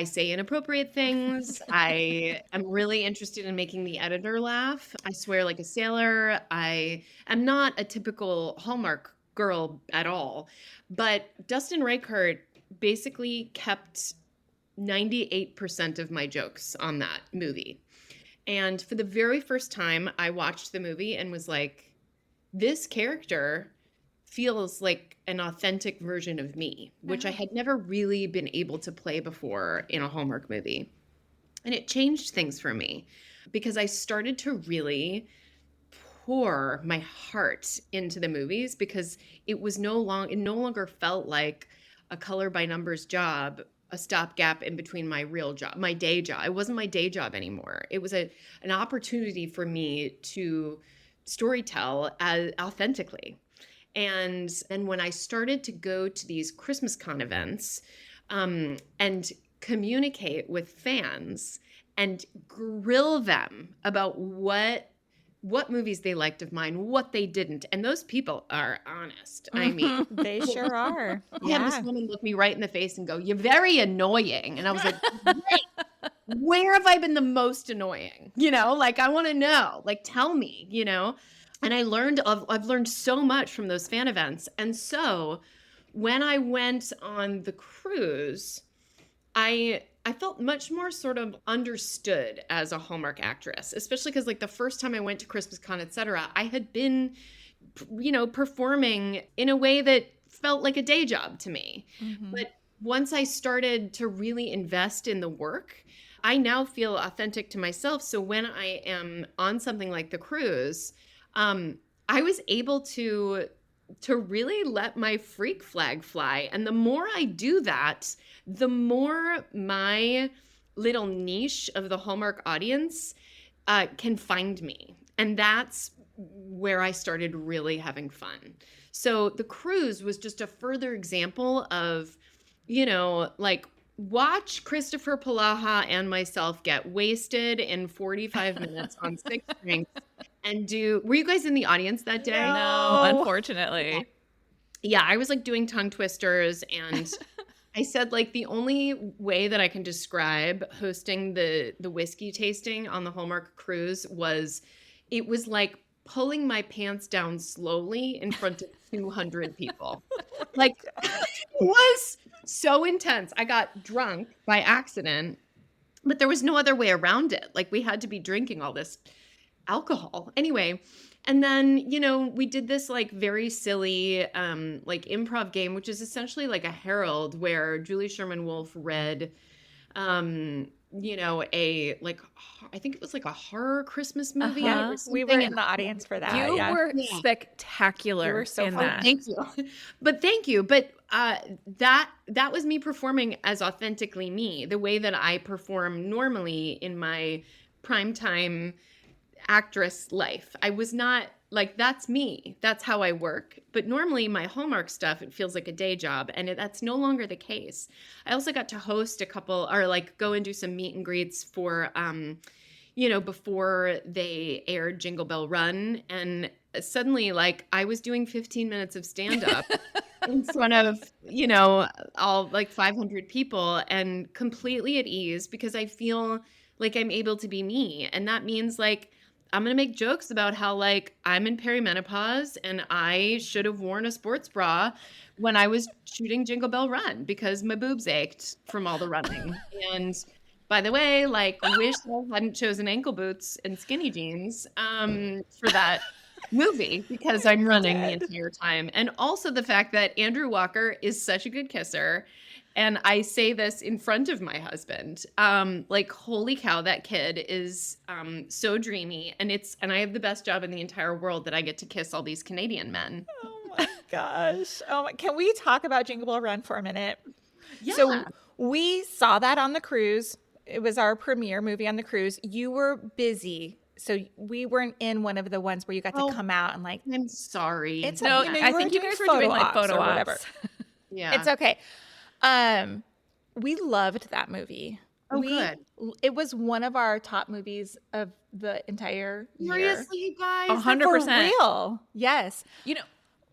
Speaker 5: say inappropriate things. I am really interested in making the editor laugh. I swear like a sailor. I am not a typical Hallmark girl at all. But Dustin Reichert basically kept 98% of my jokes on that movie. And for the very first time, I watched the movie and was like, this character feels like an authentic version of me, which I had never really been able to play before in a Hallmark movie. And it changed things for me because I started to really pour my heart into the movies, because it no longer felt like a color by numbers job, a stopgap in between my real job, my day job. It wasn't my day job anymore. It was an opportunity for me to storytell authentically. And then when I started to go to these Christmas con events and communicate with fans and grill them about what movies they liked of mine, what they didn't. And those people are honest. I mean,
Speaker 4: They sure are.
Speaker 5: I had this woman look me right in the face and go, "You're very annoying." And I was like, "Great. Where have I been the most annoying? You know, like, I want to know, like, tell me, you know?" And I've learned so much from those fan events. And so when I went on the cruise, I felt much more sort of understood as a Hallmark actress, especially because like the first time I went to Christmas Con, et cetera, I had been, you know, performing in a way that felt like a day job to me. But once I started to really invest in the work, I now feel authentic to myself. So when I am on something like the cruise, I was able to really let my freak flag fly. And the more I do that, the more my little niche of the Hallmark audience can find me. And that's where I started really having fun. So the cruise was just a further example of, you know, like, watch Christopher Palaha and myself get wasted in 45 minutes on 6 drinks and were you guys in the audience that day?
Speaker 2: No, unfortunately.
Speaker 5: Yeah, I was like doing tongue twisters, and I said like the only way that I can describe hosting the whiskey tasting on the Hallmark cruise was, it was like pulling my pants down slowly in front of 200 people. Like, it was so intense. I got drunk by accident, but there was no other way around it. Like, we had to be drinking all this alcohol. Anyway, and then, you know, we did this like very silly like improv game, which is essentially like a herald where Julie Sherman Wolfe read you know, I think it was like a horror Christmas movie.
Speaker 4: Yeah,
Speaker 5: or
Speaker 4: we were
Speaker 5: something.
Speaker 4: in the audience for that.
Speaker 2: You
Speaker 4: yeah.
Speaker 2: were spectacular
Speaker 4: You were so
Speaker 2: in
Speaker 4: fun.
Speaker 2: that.
Speaker 5: Thank you. Thank you. But that was me performing as authentically me, the way that I perform normally in my primetime actress life. I was not like, that's me. That's how I work. But normally my Hallmark stuff, it feels like a day job, and that's no longer the case. I also got to host a couple, or like go and do some meet and greets for you know, before they aired Jingle Bell Run, and suddenly like I was doing 15 minutes of stand up in front of, you know, all like 500 people, and completely at ease because I feel like I'm able to be me. And that means like I'm going to make jokes about how like I'm in perimenopause and I should have worn a sports bra when I was shooting Jingle Bell Run because my boobs ached from all the running. And by the way, like, wish I hadn't chosen ankle boots and skinny jeans for that movie because I'm running the entire time. And also the fact that Andrew Walker is such a good kisser. And I say this in front of my husband. Like, holy cow, that kid is so dreamy. And I have the best job in the entire world that I get to kiss all these Canadian men.
Speaker 4: Oh my gosh. Can we talk about Jingle Bell Run for a minute?
Speaker 5: Yeah.
Speaker 4: So we saw that on the cruise. It was our premiere movie on the cruise. You were busy, so we weren't in one of the ones where you got to come out and like.
Speaker 5: I'm sorry.
Speaker 4: It's
Speaker 2: No,
Speaker 4: okay.
Speaker 2: I think you guys were doing like photo
Speaker 4: or
Speaker 2: ops.
Speaker 4: whatever.
Speaker 5: Yeah.
Speaker 4: It's okay. We loved that movie.
Speaker 5: Oh, good.
Speaker 4: It was one of our top movies of the entire year.
Speaker 5: Seriously, you guys?
Speaker 2: 100%.
Speaker 4: For real. Yes.
Speaker 2: You know,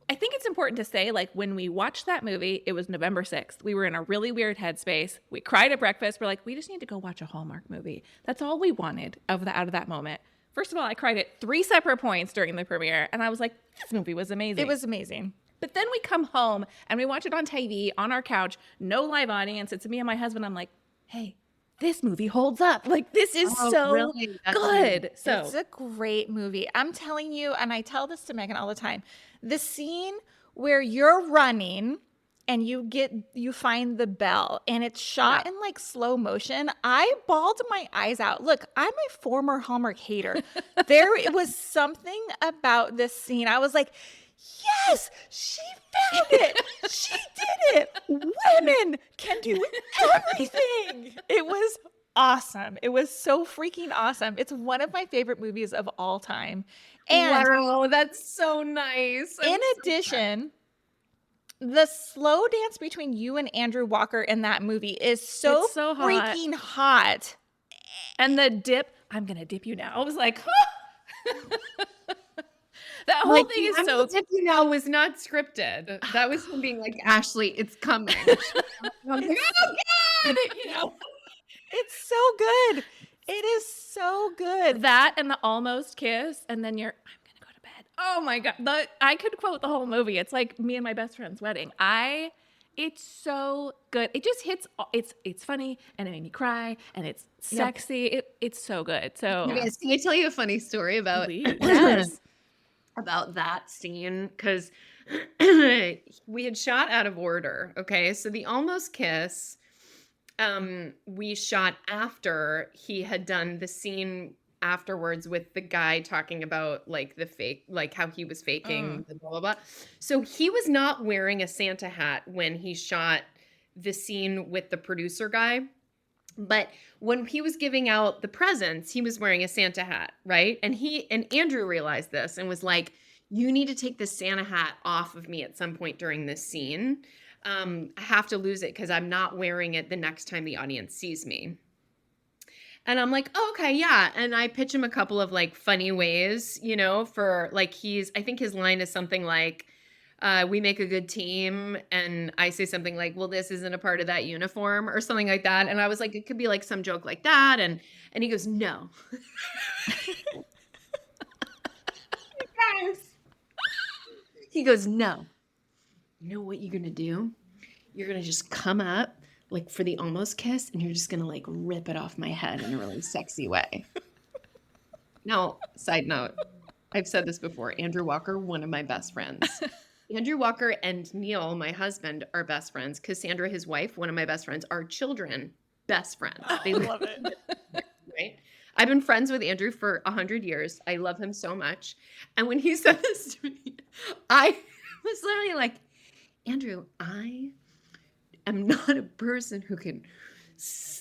Speaker 2: I think it's important to say, like, when we watched that movie, it was November 6th. We were in a really weird headspace. We cried at breakfast. We're like, we just need to go watch a Hallmark movie. That's all we wanted out of that moment. First of all, I cried at 3 separate points during the premiere, and I was like, this movie was amazing.
Speaker 4: It was amazing.
Speaker 2: But then we come home, and we watch it on TV, on our couch, no live audience. It's me and my husband. I'm like, hey, this movie holds up. Like, this is
Speaker 5: really? That's
Speaker 2: good. So
Speaker 4: It's a great movie. I'm telling you, and I tell this to Megan all the time, the scene where you're running and you find the bell and it's shot in like slow motion. I bawled my eyes out. Look, I'm a former Hallmark hater. There was something about this scene. I was like, yes, she found it. She did it. Women can do everything. It was awesome. It was so freaking awesome. It's one of my favorite movies of all time. And
Speaker 5: wow, that's so nice.
Speaker 4: in addition, the slow dance between you and Andrew Walker in that movie is so,
Speaker 2: It's so hot.
Speaker 4: freaking hot.
Speaker 2: And the dip, I'm going to dip you now. I was like, that whole
Speaker 5: Like,
Speaker 2: thing is
Speaker 5: I'm
Speaker 2: so.
Speaker 5: gonna tip you now was not scripted. That was him being like, Ashley, it's coming. I was like, oh God! You know?
Speaker 4: It's so good. It is so good.
Speaker 2: That and the almost kiss, and then I'm going to go to bed. Oh my God. I could quote the whole movie. It's like me and my best friend's wedding. It's so good. It just hits, it's funny, and it made me cry, and it's sexy. It's so good. So
Speaker 5: Yes, can I tell you a funny story about
Speaker 2: Please.
Speaker 5: about that scene? Because we had shot out of order. Okay, so the almost kiss, we shot after he had done the scene afterwards with the guy talking about like the fake, like how he was faking the blah blah blah. So he was not wearing a Santa hat when he shot the scene with the producer guy. But when he was giving out the presents, he was wearing a Santa hat, right? And Andrew realized this and was like, you need to take the Santa hat off of me at some point during this scene. I have to lose it because I'm not wearing it the next time the audience sees me. And I'm like, oh, okay, yeah. And I pitch him a couple of like funny ways, you know, for like I think his line is something like, we make a good team. And I say something like, well, this isn't a part of that uniform or something like that. And I was like, it could be like some joke like that. And he goes, no. Guys. He goes, no. You know what you're going to do? You're going to just come up like for the almost kiss and you're just going to like rip it off my head in a really sexy way. Now, side note, I've said this before. Andrew Walker, one of my best friends. Andrew Walker and Neil, my husband, are best friends. Cassandra, his wife, one of my best friends, are children, best friends. They
Speaker 4: love it.
Speaker 5: Right? I've been friends with Andrew for 100 years. I love him so much. And when he said this to me, I was literally like, Andrew, I am not a person who can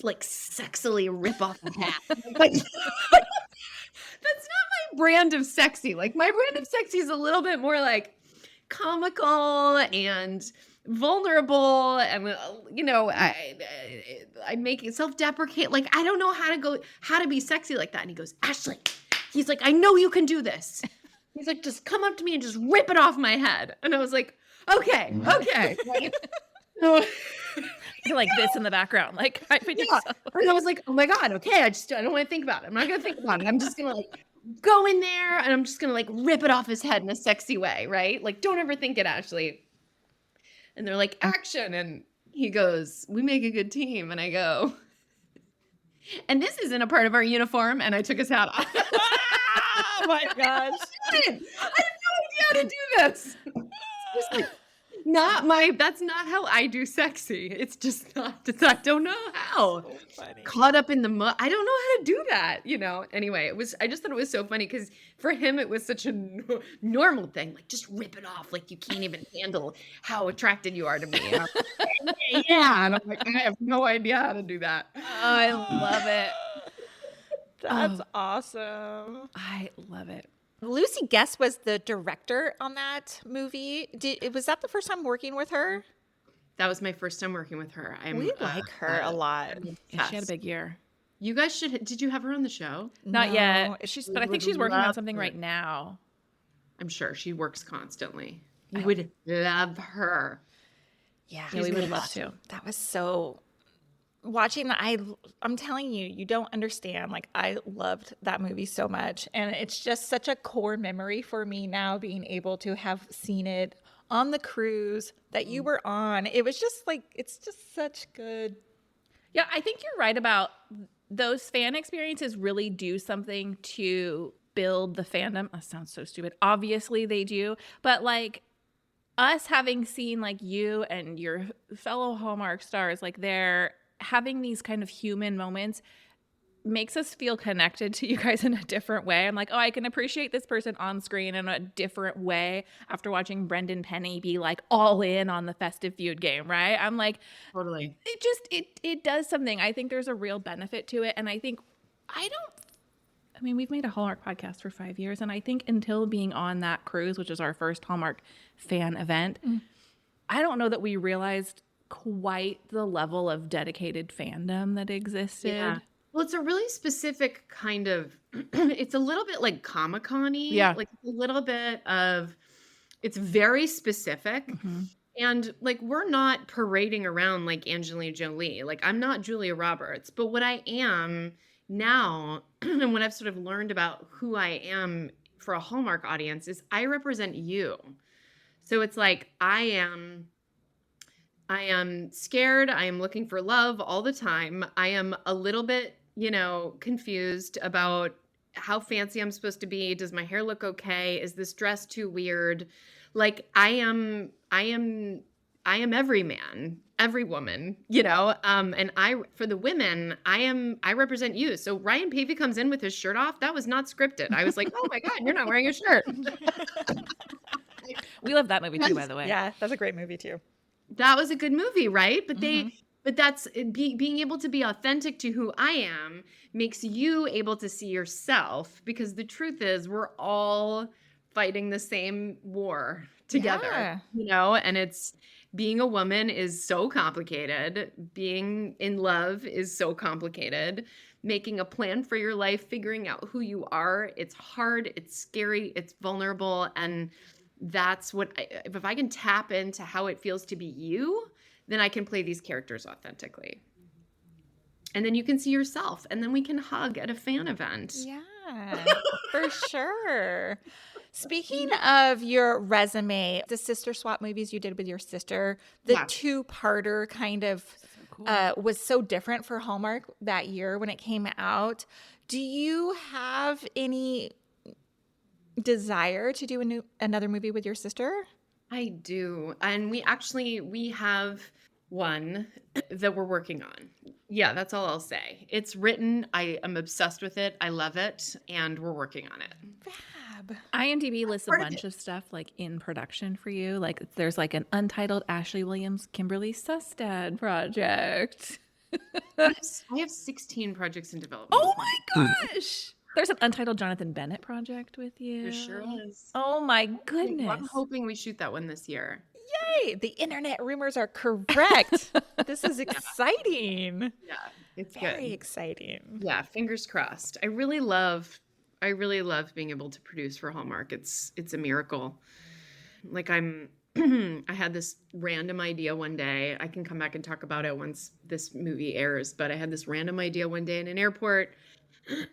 Speaker 5: like sexily rip off a hat. Like, that's not my brand of sexy. Like my brand of sexy is a little bit more like comical and vulnerable, and you know, I make it self-deprecate. Like I don't know how to be sexy like that. And he goes, Ashley, he's like, I know you can do this. He's like, just come up to me and just rip it off my head. And I was like, okay. Right? So,
Speaker 2: You're like this in the background, like hyping yourself.
Speaker 5: and I was like, oh my God, okay, I don't want to think about it. I'm not gonna think about it. I'm just gonna like go in there and I'm just gonna like rip it off his head in a sexy way, right? Like, don't ever think it, Ashley. And they're like, action. And he goes, we make a good team. And I go, and this isn't a part of our uniform. And I took his hat off.
Speaker 4: Oh my gosh.
Speaker 5: I have no idea how to do this. It's just like that's not how I do sexy. It's just not, I don't know how.
Speaker 4: So funny.
Speaker 5: Caught up in the mud. I don't know how to do that. Anyway, I just thought it was so funny because for him, it was such a normal thing. Like, just rip it off. Like, you can't even handle how attracted you are to me. And I'm like, yeah. And I'm like, I have no idea how to do that.
Speaker 2: Oh, I love it.
Speaker 4: That's awesome.
Speaker 2: I love it.
Speaker 4: Lucy Guest was the director on that movie. Was that the first time working with her?
Speaker 5: That was my first time working with her.
Speaker 4: We like her a lot.
Speaker 2: Yeah, she had a big year.
Speaker 5: You guys did you have her on the show?
Speaker 2: Not
Speaker 4: No.
Speaker 2: yet. But I think
Speaker 5: would
Speaker 2: she's working on
Speaker 5: love
Speaker 2: something
Speaker 5: her.
Speaker 2: right now.
Speaker 5: I'm sure she works constantly. You would love her.
Speaker 4: Yeah,
Speaker 2: Yeah, we would love to.
Speaker 4: That was so. Watching that, I'm telling you, you don't understand. Like, I loved that movie so much, and it's just such a core memory for me now, being able to have seen it on the cruise that you were on. It was just like, it's just such good.
Speaker 2: Yeah, I think you're right about those fan experiences really do something to build the fandom. That sounds so stupid. Obviously they do, but like us having seen like you and your fellow Hallmark stars, like they're having these kind of human moments makes us feel connected to you guys in a different way. I'm like, oh, I can appreciate this person on screen in a different way after watching Brendan Penny be like all in on the Festive Feud game, right? I'm like,
Speaker 5: Totally.
Speaker 2: it does something. I think there's a real benefit to it. And I think we've made a Hallmark podcast for 5 years. And I think until being on that cruise, which is our first Hallmark fan event, I don't know that we realized quite the level of dedicated fandom that existed.
Speaker 5: Yeah. Well, it's a really specific kind of, it's a little bit like Comic-Con-y.
Speaker 2: Yeah.
Speaker 5: Like a little bit of, it's very specific. And like, we're not parading around like Angelina Jolie. Like, I'm not Julia Roberts. But what I am now, and what I've sort of learned about who I am for a Hallmark audience is I represent you. So it's like, I am scared. I am looking for love all the time. I am a little bit, confused about how fancy I'm supposed to be. Does my hair look okay? Is this dress too weird? Like, I am every man, every woman, and for the women, I represent you. So Ryan Pavey comes in with his shirt off. That was not scripted. I was like, oh my God, you're not wearing a shirt.
Speaker 2: We love that movie too, by the way.
Speaker 4: Yeah, that's a great movie too.
Speaker 5: That was a good movie, right? But that's being able to be authentic to who I am makes you able to see yourself, because the truth is we're all fighting the same war together, and it's being a woman is so complicated. Being in love is so complicated. Making a plan for your life, figuring out who you are, it's hard, it's scary, it's vulnerable. And that's what, if I can tap into how it feels to be you, then I can play these characters authentically. And then you can see yourself, and then we can hug at a fan event.
Speaker 4: Yeah, for sure. Speaking of your resume, the sister swap movies you did with your sister, the two-parter kind of was so different for Hallmark that year when it came out. Do you have any desire to do another movie with your sister?
Speaker 5: I do. And we have one that we're working on. Yeah, that's all I'll say. It's written. I am obsessed with it. I love it. And we're working on it.
Speaker 4: Fab.
Speaker 2: IMDb lists a bunch of stuff like in production for you. Like there's like an untitled Ashley Williams Kimberly Sustad project.
Speaker 5: I have 16 projects in development.
Speaker 2: Oh my gosh. There's an untitled Jonathan Bennett project with you.
Speaker 5: There sure is.
Speaker 2: Oh my goodness.
Speaker 5: I'm hoping we shoot that one this year.
Speaker 4: Yay! The internet rumors are correct. This is exciting.
Speaker 5: Yeah, it's
Speaker 4: Very
Speaker 5: good.
Speaker 4: exciting.
Speaker 5: Yeah, fingers crossed. I really love being able to produce for Hallmark. It's a miracle. Like I had this random idea one day. I can come back and talk about it once this movie airs, but I had this random idea one day in an airport.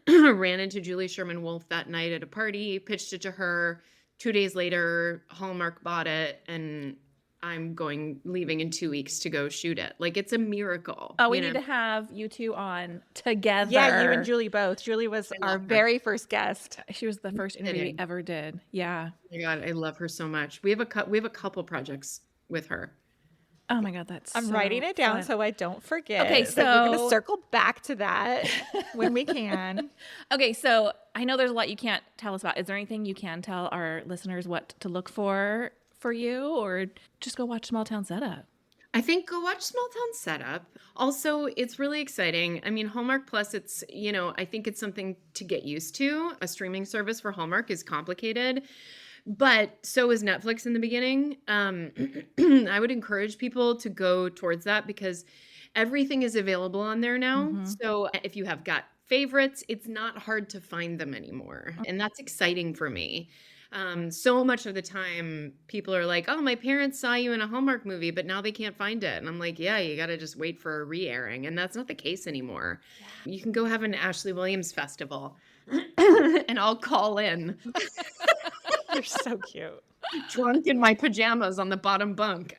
Speaker 5: Ran into Julie Sherman Wolfe that night at a party, pitched it to her. 2 days later, Hallmark bought it, and I'm leaving in 2 weeks to go shoot it. Like, it's a miracle.
Speaker 2: Oh, we need to have you two on together.
Speaker 4: Yeah, you and Julie both. Julie was our very first guest.
Speaker 2: She was the first interview we ever did. Yeah.
Speaker 5: Oh my God, I love her so much. We have a couple projects with her.
Speaker 2: Oh my God, that's
Speaker 4: I'm
Speaker 2: so
Speaker 4: writing it down
Speaker 2: fun.
Speaker 4: so I don't forget.
Speaker 2: Okay,
Speaker 4: but we're going to
Speaker 2: so-
Speaker 4: circle back to that when we can.
Speaker 2: Okay, so I know there's a lot you can't tell us about. Is there anything you can tell our listeners what to look for you, or just go watch Small Town Setup?
Speaker 5: I think go watch Small Town Setup. Also, it's really exciting. I mean, Hallmark Plus, it's, I think it's something to get used to. A streaming service for Hallmark is complicated, but so is Netflix in the beginning. I would encourage people to go towards that because everything is available on there now.
Speaker 2: Mm-hmm.
Speaker 5: So if you have got favorites, it's not hard to find them anymore. And that's exciting for me. So much of the time people are like, oh, my parents saw you in a Hallmark movie, but now they can't find it. And I'm like, yeah, you got to just wait for a re-airing. And that's not the case anymore. Yeah. You can go have an Ashley Williams festival and I'll call in.
Speaker 4: You're so cute.
Speaker 5: Drunk in my pajamas on the bottom bunk.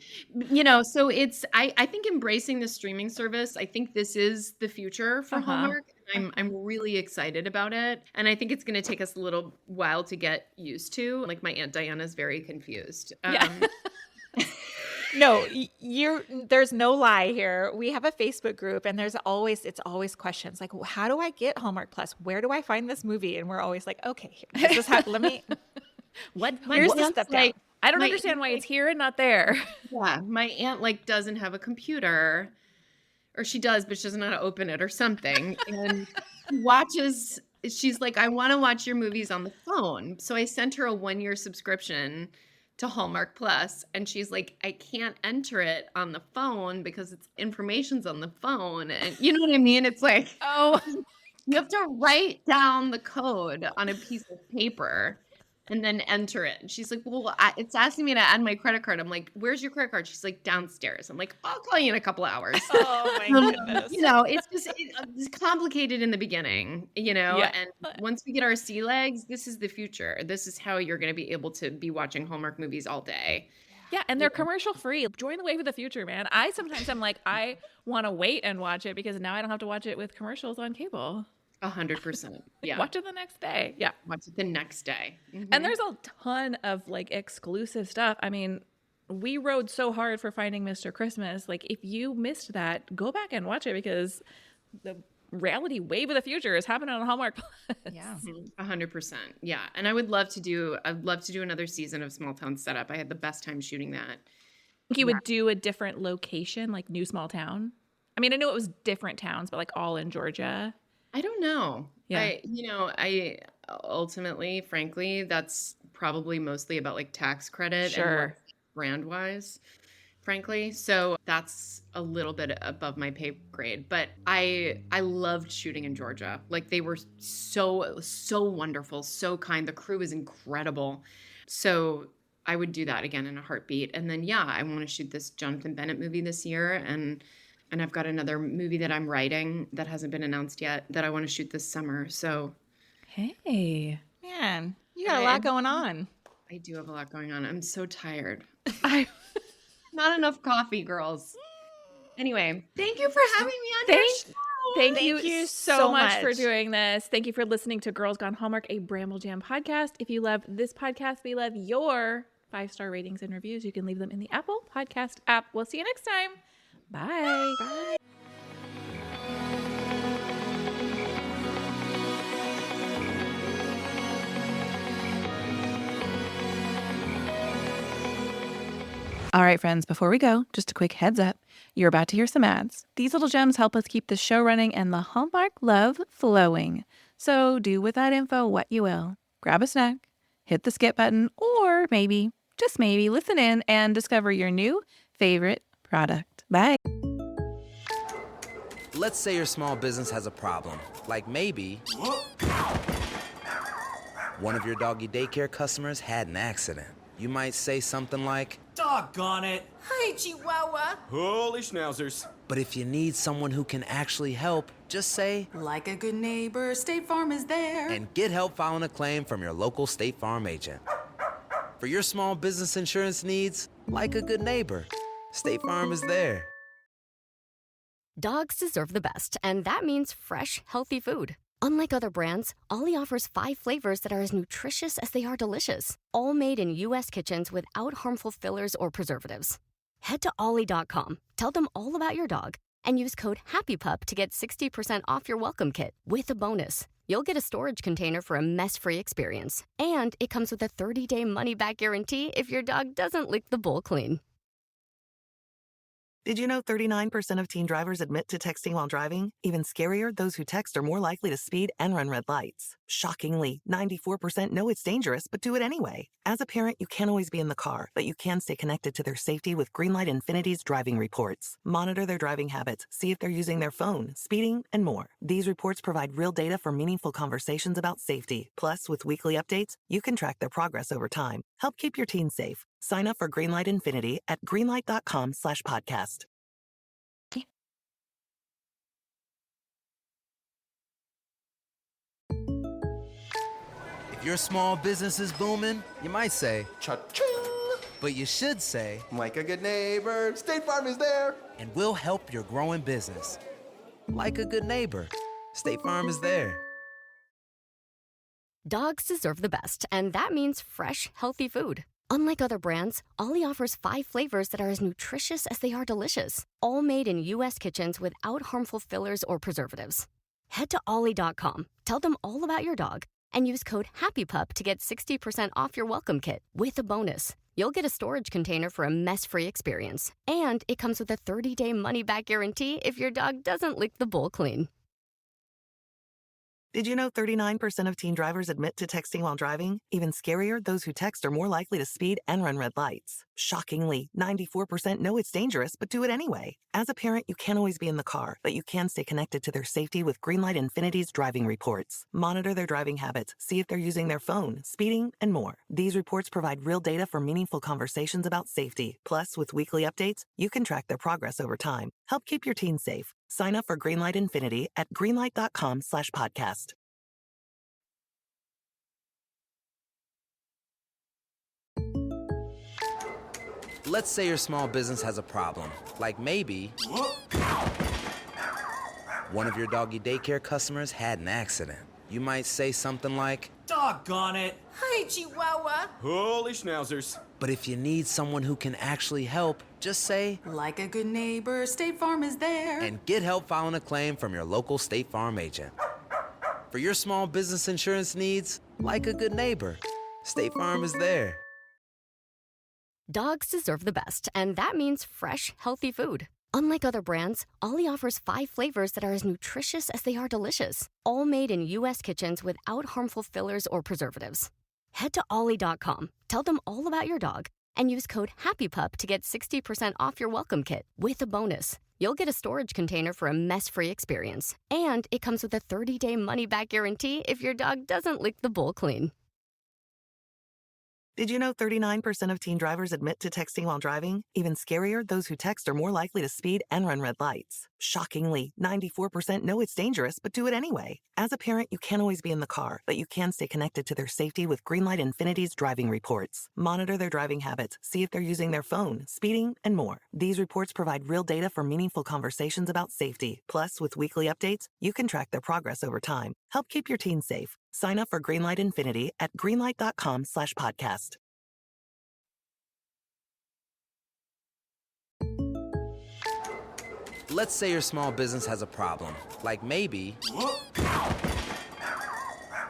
Speaker 5: So it's, I think embracing the streaming service, I think this is the future for Hallmark. I'm really excited about it. And I think it's going to take us a little while to get used to. Like, my Aunt Diana's very confused.
Speaker 2: Yeah.
Speaker 4: No, there's no lie here. We have a Facebook group and it's always questions like, how do I get Hallmark Plus? Where do I find this movie? And we're always like, okay, this is how, let me, here's the step down.
Speaker 2: I don't understand why it's here and not there.
Speaker 5: Yeah. My aunt doesn't have a computer, or she does, but she doesn't know how to open it or something. And she's like, I want to watch your movies on the phone. So I sent her a 1-year subscription to Hallmark Plus, and she's like, I can't enter it on the phone because information's on the phone. And you know what I mean? It's like,
Speaker 2: Oh,
Speaker 5: you have to write down the code on a piece of paper and then enter it. And she's like, well, it's asking me to add my credit card. I'm like, where's your credit card? She's like, downstairs. I'm like, I'll call you in a couple hours.
Speaker 4: Oh my goodness.
Speaker 5: It's complicated in the beginning,
Speaker 2: Yeah.
Speaker 5: and once we get our sea legs, this is the future. This is how you're going to be able to be watching Hallmark movies all day.
Speaker 2: yeah, and they're commercial free. Join the wave of the future, man. I'm like, I want to wait and watch it because now I don't have to watch it with commercials on cable.
Speaker 5: 100%. Yeah.
Speaker 2: Watch it the next day. Yeah.
Speaker 5: Watch it the next day. Mhm.
Speaker 2: And there's a ton of exclusive stuff. I mean, we rode so hard for finding Mr. Christmas. Like, if you missed that, go back and watch it because the reality wave of the future is happening on Hallmark Plus.
Speaker 4: Yeah.
Speaker 5: 100%. Yeah. And I'd love to do another season of Small Town Setup. I had the best time shooting that.
Speaker 2: Think you would do a different location, like new small town? I mean, I know it was different towns, but all in Georgia.
Speaker 5: I don't know.
Speaker 2: Yeah.
Speaker 5: I ultimately, frankly, that's probably mostly about tax credit
Speaker 2: Sure.
Speaker 5: and brand wise, frankly. So that's a little bit above my pay grade, but I loved shooting in Georgia. They were so wonderful, so kind. The crew is incredible. So I would do that again in a heartbeat. And then, yeah, I want to shoot this Jonathan Bennett movie this year. And I've got another movie that I'm writing that hasn't been announced yet that I want to shoot this summer. So,
Speaker 2: Hey.
Speaker 4: Man, you got a lot going on.
Speaker 5: I do have a lot going on. I'm so tired.
Speaker 2: I
Speaker 5: Not enough coffee, girls. Anyway, thank you for having me on your show.
Speaker 2: Thank
Speaker 4: Thank
Speaker 2: you
Speaker 4: you
Speaker 2: so
Speaker 4: so
Speaker 2: much for
Speaker 4: much.
Speaker 2: doing this. Thank you for listening to Girls Gone Hallmark, a Bramble Jam podcast. If you love this podcast, we love your 5-star ratings and reviews. You can leave them in the Apple Podcast app. We'll see you next time. Bye. Bye. All right, friends, before we go, just a quick heads up. You're about to hear some ads. These little gems help us keep the show running and the Hallmark love flowing. So do with that info what you will. Grab a snack, hit the skip button, or maybe, just maybe, listen in and discover your new favorite product. Bye.
Speaker 6: Let's say your small business has a problem, like maybe one of your doggy daycare customers had an accident. You might say something like,
Speaker 3: Doggone it.
Speaker 7: Hi, Chihuahua.
Speaker 3: Holy schnauzers.
Speaker 6: but if you need someone who can actually help, just say,
Speaker 7: Like a good neighbor, State Farm is there.
Speaker 6: and get help filing a claim from your local State Farm agent. For your small business insurance needs, like a good neighbor, State Farm is there.
Speaker 8: Dogs deserve the best, and that means fresh, healthy food. Unlike other brands, Ollie offers 5 flavors that are as nutritious as they are delicious, all made in U.S. kitchens without harmful fillers or preservatives. Head to ollie.com, tell them all about your dog, and use code HAPPYPUP to get 60% off your welcome kit with a bonus. You'll get a storage container for a mess-free experience, and it comes with a 30-day money-back guarantee if your dog doesn't lick the bowl clean.
Speaker 9: Did you know 39% of teen drivers admit to texting while driving? Even scarier, those who text are more likely to speed and run red lights. Shockingly, 94% know it's dangerous but do it anyway. As a parent, you can't always be in the car, but you can stay connected to their safety with Greenlight Infinity's driving reports. Monitor their driving habits, see if they're using their phone, speeding, and more. These reports provide real data for meaningful conversations about safety. Plus, with weekly updates, you can track their progress over time. Help keep your teens safe. Sign up for Greenlight Infinity at greenlight.com/podcast.
Speaker 6: If your small business is booming, you might say,
Speaker 10: Cha-ching!
Speaker 6: but you should say,
Speaker 10: Like a good neighbor, State Farm is there.
Speaker 6: and we'll help your growing business. Like a good neighbor, State Farm is there.
Speaker 8: Dogs deserve the best, and that means fresh, healthy food. Unlike other brands, Ollie offers 5 flavors that are as nutritious as they are delicious, all made in U.S. kitchens without harmful fillers or preservatives. Head to ollie.com, tell them all about your dog, and use code HAPPYPUP to get 60% off your welcome kit with a bonus. You'll get a storage container for a mess-free experience, and it comes with a 30-day money-back guarantee if your dog doesn't lick the bowl clean.
Speaker 9: Did you know 39% of teen drivers admit to texting while driving? Even scarier, those who text are more likely to speed and run red lights. Shockingly, 94% know it's dangerous but do it anyway. As a parent, you can't always be in the car, but you can stay connected to their safety with Greenlight Infinity's driving reports. Monitor their driving habits, see if they're using their phone, speeding, and more. These reports provide real data for meaningful conversations about safety. Plus, with weekly updates, you can track their progress over time. Help keep your teens safe. Sign up for Greenlight Infinity at greenlight.com/podcast.
Speaker 6: Let's say your small business has a problem, like maybe one of your doggy daycare customers had an accident. You might say something like,
Speaker 3: Doggone it.
Speaker 7: Hi, Chihuahua.
Speaker 10: Holy schnauzers.
Speaker 6: but if you need someone who can actually help, just say,
Speaker 7: Like a good neighbor, State Farm is there.
Speaker 6: and get help filing a claim from your local State Farm agent. For your small business insurance needs, like a good neighbor, State Farm is there.
Speaker 8: Dogs deserve the best, and that means fresh, healthy food. Unlike other brands, Ollie offers 5 flavors that are as nutritious as they are delicious, all made in U.S. kitchens without harmful fillers or preservatives. Head to ollie.com, tell them all about your dog, and use code HAPPYPUP to get 60% off your welcome kit with a bonus. You'll get a storage container for a mess-free experience, and it comes with a 30-day money-back guarantee if your dog doesn't lick the bowl clean.
Speaker 9: Did you know 39% of teen drivers admit to texting while driving? Even scarier, those who text are more likely to speed and run red lights. Shockingly, 94% know it's dangerous but do it anyway. As a parent, you can't always be in the car, but you can stay connected to their safety with Greenlight Infinity's driving reports. Monitor their driving habits, see if they're using their phone, speeding, and more. These reports provide real data for meaningful conversations about safety. Plus, with weekly updates, you can track their progress over time. Help keep your teens safe. Sign up for Greenlight Infinity at greenlight.com/podcast.
Speaker 6: Let's say your small business has a problem, like maybe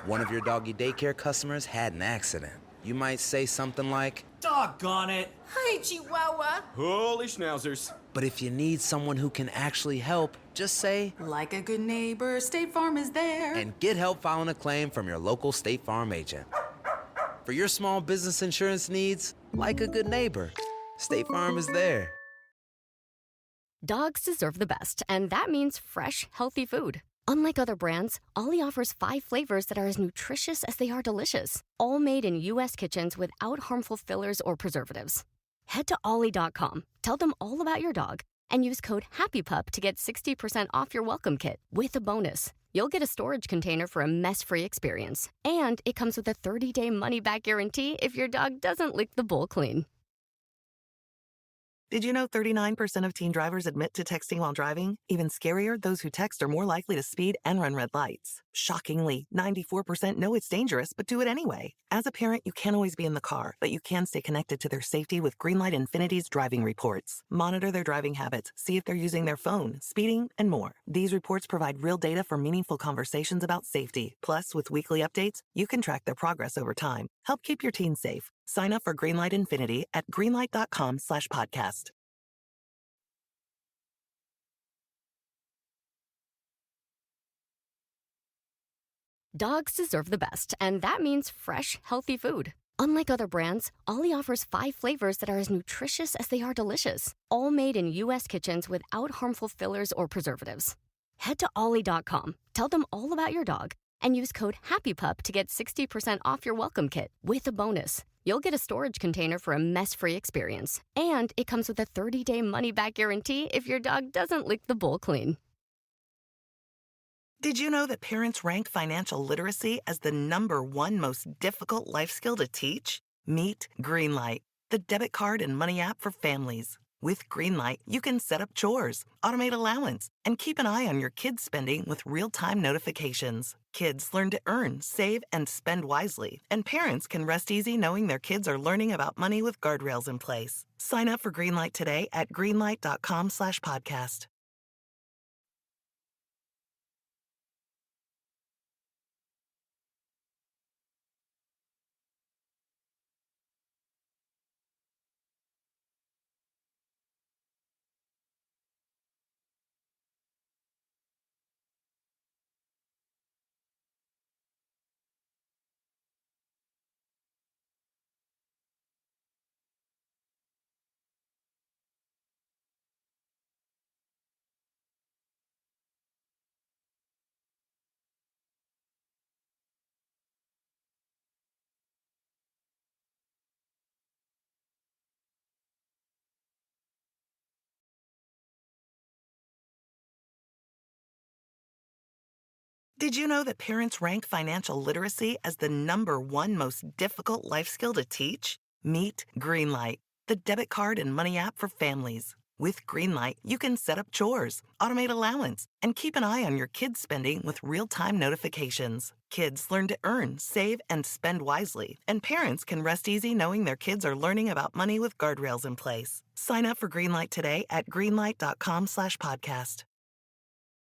Speaker 6: one of your doggy daycare customers had an accident. You might say something like,
Speaker 3: Doggone it.
Speaker 7: Hi, Chihuahua.
Speaker 10: Holy schnauzers.
Speaker 6: but if you need someone who can actually help, just say,
Speaker 7: Like a good neighbor, State Farm is there.
Speaker 6: and get help filing a claim from your local State Farm agent. For your small business insurance needs, like a good neighbor, State Farm is there.
Speaker 8: Dogs deserve the best, and that means fresh, healthy food. Unlike other brands, Ollie offers 5 flavors that are as nutritious as they are delicious, all made in U.S. kitchens without harmful fillers or preservatives. Head to ollie.com, tell them all about your dog, and use code HAPPYPUP to get 60% off your welcome kit with a bonus. you'll get a storage container for a mess-free experience. And it comes with a 30-day money-back guarantee if your dog doesn't lick the bowl clean.
Speaker 9: Did you know 39% of teen drivers admit to texting while driving? Even scarier, those who text are more likely to speed and run red lights. Shockingly, 94% know it's dangerous but do it anyway. As a parent, you can't always be in the car, but you can stay connected to their safety with Greenlight Infinity's driving reports. Monitor their driving habits, see if they're using their phone, speeding, and more. These reports provide real data for meaningful conversations about safety. Plus, with weekly updates, you can track their progress over time. Help keep your teens safe. Sign up for Greenlight Infinity at greenlight.com/podcast.
Speaker 8: Dogs deserve the best, and that means fresh, healthy food. Unlike other brands, Ollie offers 5 flavors that are as nutritious as they are delicious, all made in U.S. kitchens without harmful fillers or preservatives. Head to ollie.com, tell them all about your dog, and use code HAPPYPUP to get 60% off your welcome kit with a bonus. You'll get a storage container for a mess-free experience, and it comes with a 30-day money-back guarantee if your dog doesn't lick the bowl clean.
Speaker 9: Did you know that parents rank financial literacy as the #1 most difficult life skill to teach? Meet Greenlight, the debit card and money app for families. With Greenlight, you can set up chores, automate allowance, and keep an eye on your kids' spending with real-time notifications. Kids learn to earn, save, and spend wisely, and parents can rest easy knowing their kids are learning about money with guardrails in place. Sign up for Greenlight today at greenlight.com/podcast. Did you know that parents rank financial literacy as the #1 most difficult life skill to teach? Meet Greenlight, the debit card and money app for families. With Greenlight, you can set up chores, automate allowance, and keep an eye on your kids' spending with real-time notifications. Kids learn to earn, save, and spend wisely, and parents can rest easy knowing their kids are learning about money with guardrails in place. Sign up for Greenlight today at greenlight.com/podcast.